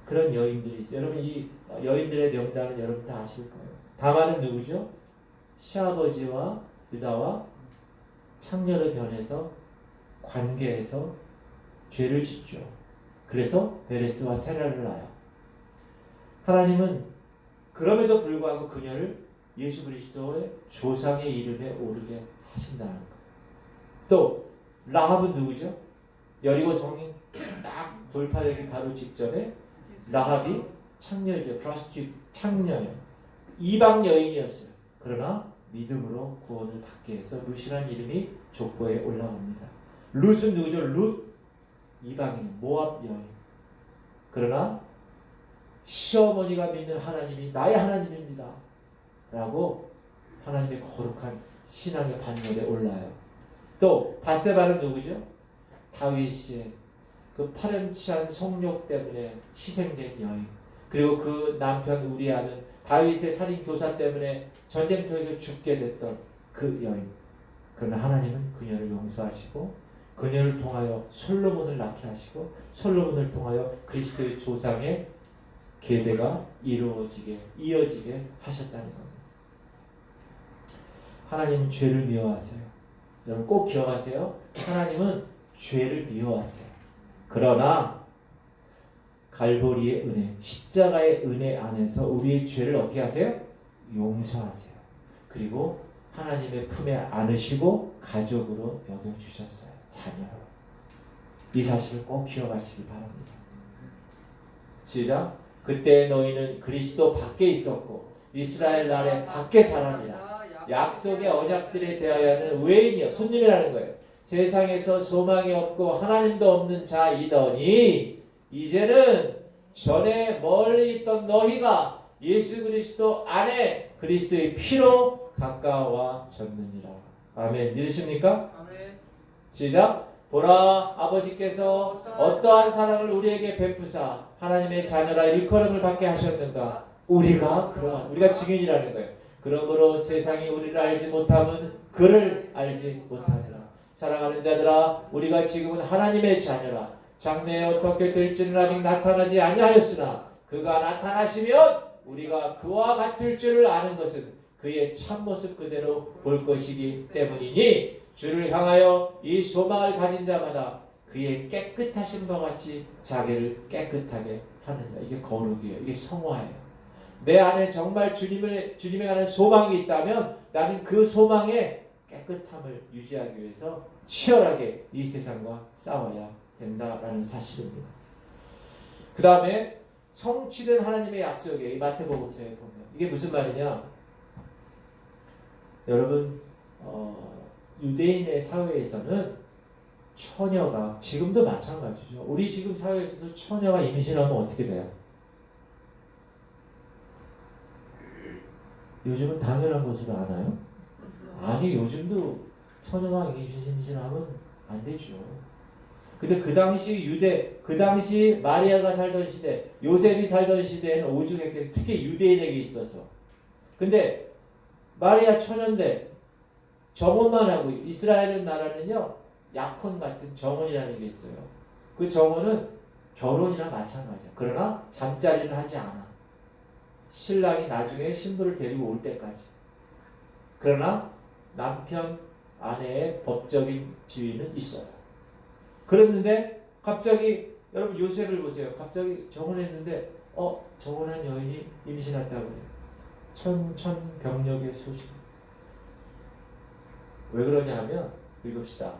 그런 여인들이 있어요. 여러분 이 여인들의 명단은 여러분 다 아실 거예요. 다말은 누구죠? 시아버지와 유다와 창녀로 변해서 관계에서 죄를 짓죠. 그래서 베레스와 세라를 낳아요. 하나님은 그럼에도 불구하고 그녀를 예수 그리스도의 조상의 이름에 오르게 하신다는 거예요. 또 라합은 누구죠? 여리고 성이 딱 돌파되기 바로 직전에 라합이 창녀죠. 프로스티튜트 창녀예요. 이방 여인이었어요. 그러나 믿음으로 구원을 받게 해서 룻이라는 이름이 족보에 올라옵니다. 룻은 누구죠? 룻 이방인 모압 여인. 그러나 시어머니가 믿는 하나님이 나의 하나님입니다. 라고 하나님의 거룩한 신앙의 반열에 올라요. 또 바세바는 누구죠? 다윗의 그 파렴치한 성욕 때문에 희생된 여인. 그리고 그 남편 우리아는 다윗의 살인 교사 때문에 전쟁터에서 죽게 됐던 그 여인. 그러나 하나님은 그녀를 용서하시고 그녀를 통하여 솔로몬을 낳게 하시고 솔로몬을 통하여 그리스도의 조상의 계대가 이어지게 하셨다는 겁니다. 하나님은 죄를 미워하세요. 여러분 꼭 기억하세요. 하나님은 죄를 미워하세요. 그러나 갈보리의 은혜, 십자가의 은혜 안에서 우리의 죄를 어떻게 하세요? 용서하세요. 그리고 하나님의 품에 안으시고 가족으로 여겨주셨어요. 자녀로. 이 사실을 꼭 기억하시기 바랍니다. 시작. 그때 너희는 그리스도 밖에 있었고 이스라엘 나라의 밖에 사람이라 약속의 언약들에 대하여는 외인이여 손님이라는 거예요. 세상에서 소망이 없고 하나님도 없는 자이더니 이제는 전에 멀리 있던 너희가 예수 그리스도 안에 그리스도의 피로 가까워졌느니라. 아멘. 믿으십니까? 아멘. 시작. 보라 아버지께서 어떠한 사랑을 우리에게 베푸사 하나님의 자녀라 일컬음을 받게 하셨는가. 우리가 증인이라는 거예요. 그러므로 세상이 우리를 알지 못함은 그를 알지 못하니라. 사랑하는 자들아 우리가 지금은 하나님의 자녀라. 장래에 어떻게 될지는 아직 나타나지 아니하였으나 그가 나타나시면 우리가 그와 같을 줄을 아는 것은 그의 참모습 그대로 볼 것이기 때문이니 주를 향하여 이 소망을 가진 자마다 그의 깨끗하심과 같이 자기를 깨끗하게 하느니라. 이게 거룩이에요. 이게 성화예요. 내 안에 정말 주님에 관한 소망이 있다면 나는 그 소망의 깨끗함을 유지하기 위해서 치열하게 이 세상과 싸워야 된다라는 사실입니다. 그 다음에 성취된 하나님의 약속에 이 마태복음서에 보면 이게 무슨 말이냐? 여러분 유대인의 사회에서는 처녀가 지금도 마찬가지죠. 우리 지금 사회에서도 처녀가 임신하면 어떻게 돼요? 요즘은 당연한 것으로 아나요? 아니 요즘도 처녀가 임신하면 안 되죠. 근데 그 당시 마리아가 살던 시대, 요셉이 살던 시대에는 오죽했겠어요. 특히 유대인에게 있어서. 근데 마리아 처녀인데 정혼만 하고 이스라엘 나라는요 약혼 같은 정혼이라는 게 있어요. 그 정혼은 결혼이나 마찬가지야. 그러나 잠자리는 하지 않아. 신랑이 나중에 신부를 데리고 올 때까지. 그러나 남편 아내의 법적인 지위는 있어요. 그랬는데 갑자기 여러분 요셉을 보세요. 갑자기 정혼했는데 정혼한 여인이 임신했다고 해요. 천병력의 소식. 왜 그러냐 하면 읽읍시다.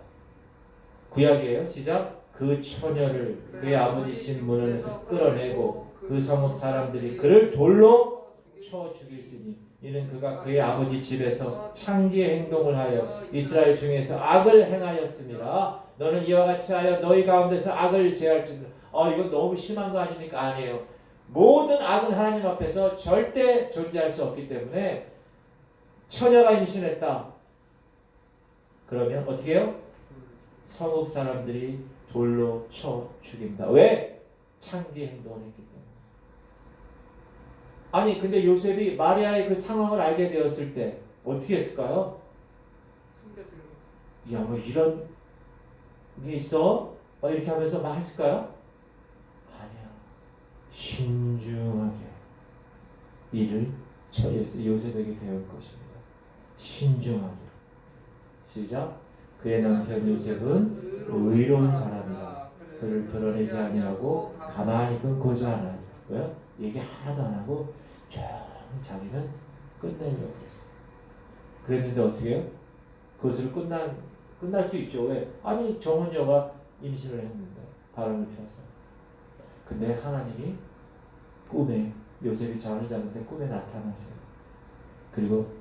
구약이에요. 시작. 그 처녀를 그의 아버지 집 문에서 끌어내고 그 성읍 사람들이 그를 돌로 쳐 죽일지니 이는 그가 그의 아버지 집에서 창기의 행동을 하여 이스라엘 중에서 악을 행하였습니다. 너는 이와 같이 하여 너희 가운데서 악을 제할지니 이건 너무 심한 거 아닙니까? 아니에요. 모든 악은 하나님 앞에서 절대 존재할 수 없기 때문에 처녀가 임신했다. 그러면 어떻게 해요? 성읍 사람들이 돌로 쳐 죽입니다. 왜? 창기 행동을 했기 때문에. 아니 근데 요셉이 마리아의 그 상황을 알게 되었을 때 어떻게 했을까요? 야, 뭐 이런 게 있어? 막 이렇게 하면서 막 했을까요? 아니야. 신중하게 이를 처리해서 요셉에게 배울 것입니다. 신중하게. 시작. 그의 남편 요셉은 의로운 사람이라 그를 드러내지 아니하고 가만히 끊고자 하나니. 왜요? 얘기 하나도 안 하고 조용히 자기는 끝내려고 했어. 그랬는데 어떻게 해요? 그것을 끝날 수 있죠. 왜? 아니 정은여가 임신을 했는데 바람을 펴서. 근데 하나님이 꿈에 요셉이 잠을 자는데 꿈에 나타나세요. 그리고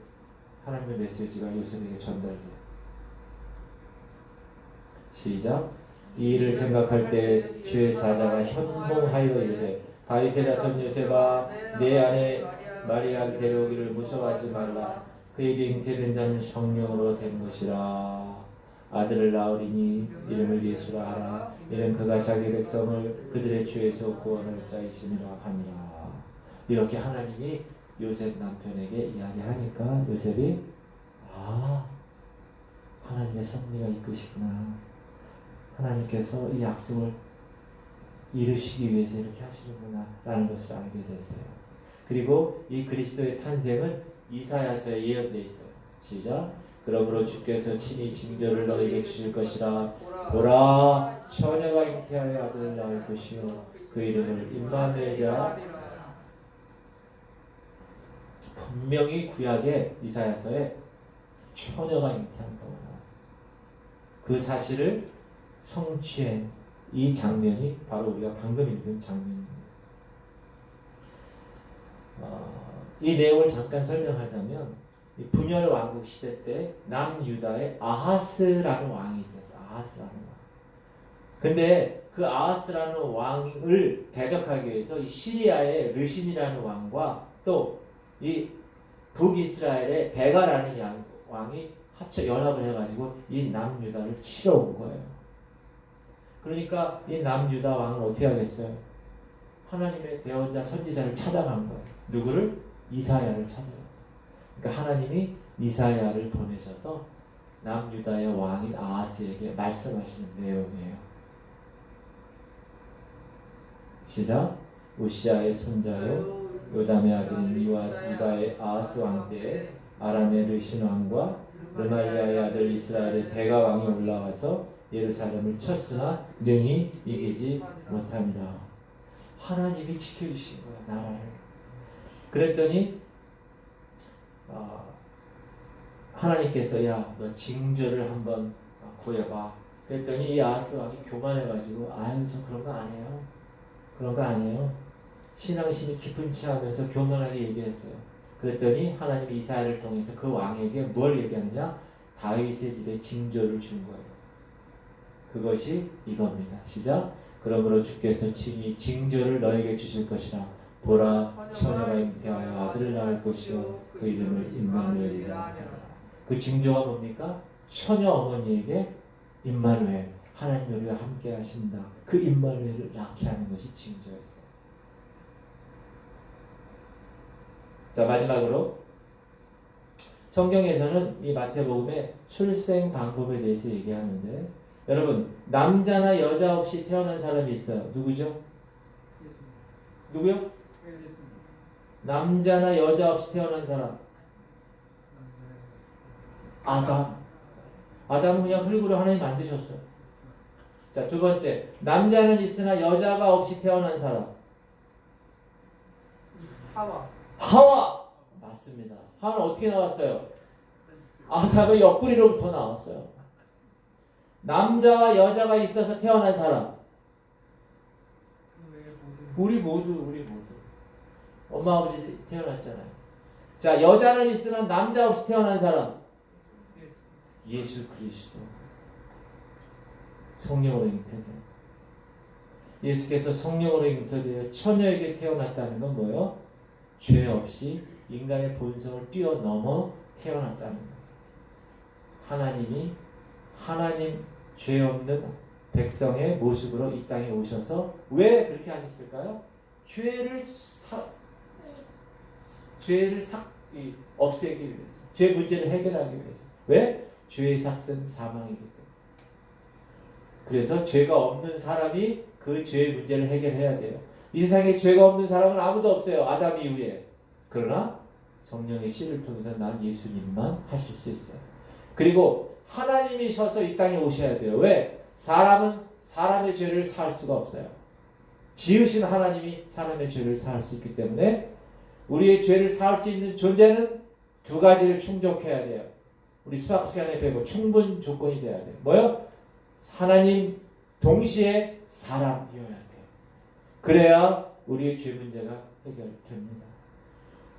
하나님의 메시지가 요셉에게 전달돼요. 시작. 이 일을 생각할 때 주의 사자가 현몽하여 이르되 다윗의 자손 요셉아 내 아내 마리아를 데려오기를 무서워하지 말라. 그에게 잉태된 자는 성령으로 된 것이라. 아들을 낳으리니 이름을 예수라 하라. 이는 그가 자기 백성을 그들의 죄에서 구원할 자이심이라 하니라. 이렇게 하나님이 요셉 남편에게 이야기하니까 요셉이 하나님의 섭리가 이끄시구나. 하나님께서 이 약속을 이루시기 위해서 이렇게 하시는구나 라는 것을 알게 됐어요. 그리고 이 그리스도의 탄생은 이사야서에 예언되어 있어요. 시작. 그러므로 주께서 친히 징조를 너에게 주실 것이라. 보라 처녀가 잉태하여 아들을 낳을 것이요 그 이름을 임마누엘이라. 분명히 구약의 이사야서에 처녀가 잉태한다고 나왔어요. 그 사실을 성취한 이 장면이 바로 우리가 방금 읽은 장면입니다. 이 내용을 잠깐 설명하자면 분열 왕국 시대 때 남유다에 아하스라는 왕이 있었어요. 아하스라는 왕. 근데 그 아하스라는 왕을 대적하기 위해서 이 시리아의 르신이라는 왕과 또 이 북이스라엘의 베가라는 왕이 합쳐 연합을 해가지고 이 남유다를 치러 온 거예요. 그러니까 이 남유다 왕은 어떻게 하겠어요? 하나님의 대언자 선지자를 찾아간 거예요. 누구를? 이사야를 찾아요. 그러니까 하나님이 이사야를 보내셔서 남유다의 왕인 아하스에게 말씀하시는 내용이에요. 시작. 우시아의 손자요 요담의 아들인 유다의 아하스 왕 때에 아람의 르신 왕과 르말리아의 아들 이스라엘의 베가 왕이 올라와서 예루살렘을 쳤으나 능히 이기지 못합니다. 하나님이 지켜주신 거야, 나라를. 그랬더니 하나님께서 야, 너 징조를 한번 구해봐. 그랬더니 이 아하스 왕이 교만해가지고 아유 저 그런 거 아니에요. 그런 거 아니에요. 신앙심이 깊은 체 하면서 교만하게 얘기했어요. 그랬더니 하나님이 이사야를 통해서 그 왕에게 뭘 얘기하느냐? 다윗의 집에 징조를 준 거예요. 그것이 이겁니다. 시작. 그러므로 주께서 친히 징조를 너에게 주실 것이라. 보라 처녀가 잉태하여 아들을 낳을 것이요 그 이름을 임마누엘이라 하라. 그 징조가 뭡니까? 처녀 어머니에게 임마누엘, 하나님 우리와 함께 하신다. 그 임마누엘을 낳게 하는 것이 징조였어요. 자, 마지막으로 성경에서는 이 마태복음의 출생 방법에 대해서 얘기하는데, 여러분 남자나 여자 없이 태어난 사람이 있어요. 누구죠? 누구요? 남자나 여자 없이 태어난 사람. 아담은 그냥 흙으로 하나님 만드셨어요. 자, 두 번째, 남자는 있으나 여자가 없이 태어난 사람. 하와. 맞습니다. 하와는 어떻게 나왔어요? 아담의 옆구리로부터 나왔어요. 남자와 여자가 있어서 태어난 사람. 우리 모두. 엄마 아버지 태어났잖아요. 자, 여자는 있으나 남자 없이 태어난 사람. 예수 그리스도. 성령으로 잉태된. 예수께서 성령으로 잉태되어 처녀에게 태어났다는 건 뭐예요? 죄 없이 인간의 본성을 뛰어넘어 태어났다는 거예요. 하나님이 하나님 죄 없는 백성의 모습으로 이 땅에 오셔서 왜 그렇게 하셨을까요? 없애기 위해서, 죄 문제를 해결하기 위해서. 왜? 죄의 삭은 사망이기 때문에. 그래서 죄가 없는 사람이 그 죄의 문제를 해결해야 돼요. 이 세상에 죄가 없는 사람은 아무도 없어요. 아담 이후에. 그러나 성령의 씨를 통해서 난 예수님만 하실 수 있어요. 그리고 하나님이셔서 이 땅에 오셔야 돼요. 왜? 사람은 사람의 죄를 사할 수가 없어요. 지으신 하나님이 사람의 죄를 사할 수 있기 때문에 우리의 죄를 사할 수 있는 존재는 두 가지를 충족해야 돼요. 우리 수학 시간에 배우고 충분 조건이 돼야 돼요. 뭐요? 하나님 동시에 사람이어야 돼요. 그래야 우리의 죄 문제가 해결됩니다.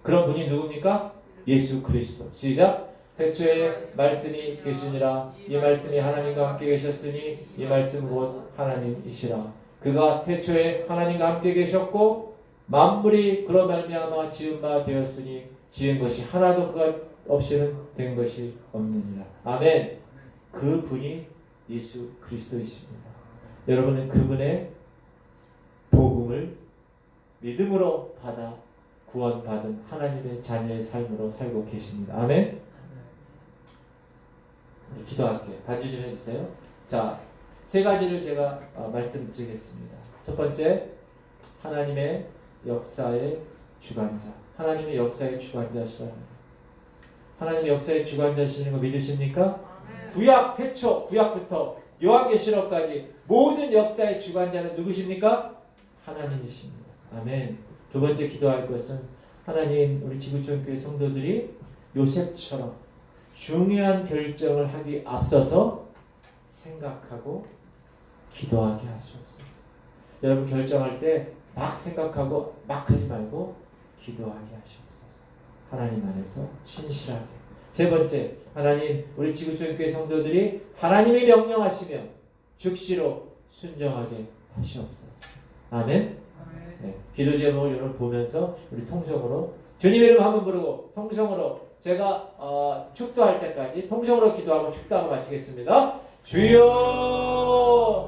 그런 분이 누굽니까? 예수 그리스도. 시작. 태초에 말씀이 계시니라. 이 말씀이 하나님과 함께 계셨으니 이 말씀 곧 하나님이시라. 그가 태초에 하나님과 함께 계셨고 만물이 그로 말미암아 지은 바 되었으니 지은 것이 하나도 그가 없이는 된 것이 없느니라. 아멘. 그 분이 예수 그리스도이십니다. 여러분은 그분의 복음을 믿음으로 받아 구원받은 하나님의 자녀의 삶으로 살고 계십니다. 아멘. 기도할게요. 반주 좀 해주세요. 자, 세 가지를 제가 말씀드리겠습니다. 첫 번째, 하나님의 역사의 주관자. 하나님의 역사의 주관자시라는 거예요. 하나님의 역사의 주관자시는 거 믿으십니까? 구약 태초, 구약부터 요한계시록까지 모든 역사의 주관자는 누구십니까? 하나님이십니다. 아멘. 두 번째 기도할 것은 하나님, 우리 지구촌교회 성도들이 요셉처럼 중요한 결정을 하기 앞서서 생각하고 기도하게 하시옵소서. 여러분 결정할 때 막 생각하고 막 하지 말고 기도하게 하시옵소서. 하나님 안에서 신실하게. 세 번째, 하나님, 우리 지구촌교회 성도들이 하나님이 명령하시며 즉시로 순종하게 하시옵소서. 아멘. 네, 기도 제목을 여러분 보면서 우리 통성으로 주님 이름 한번 부르고 통성으로 제가 축도할 때까지 통성으로 기도하고 축도하고 마치겠습니다. 주여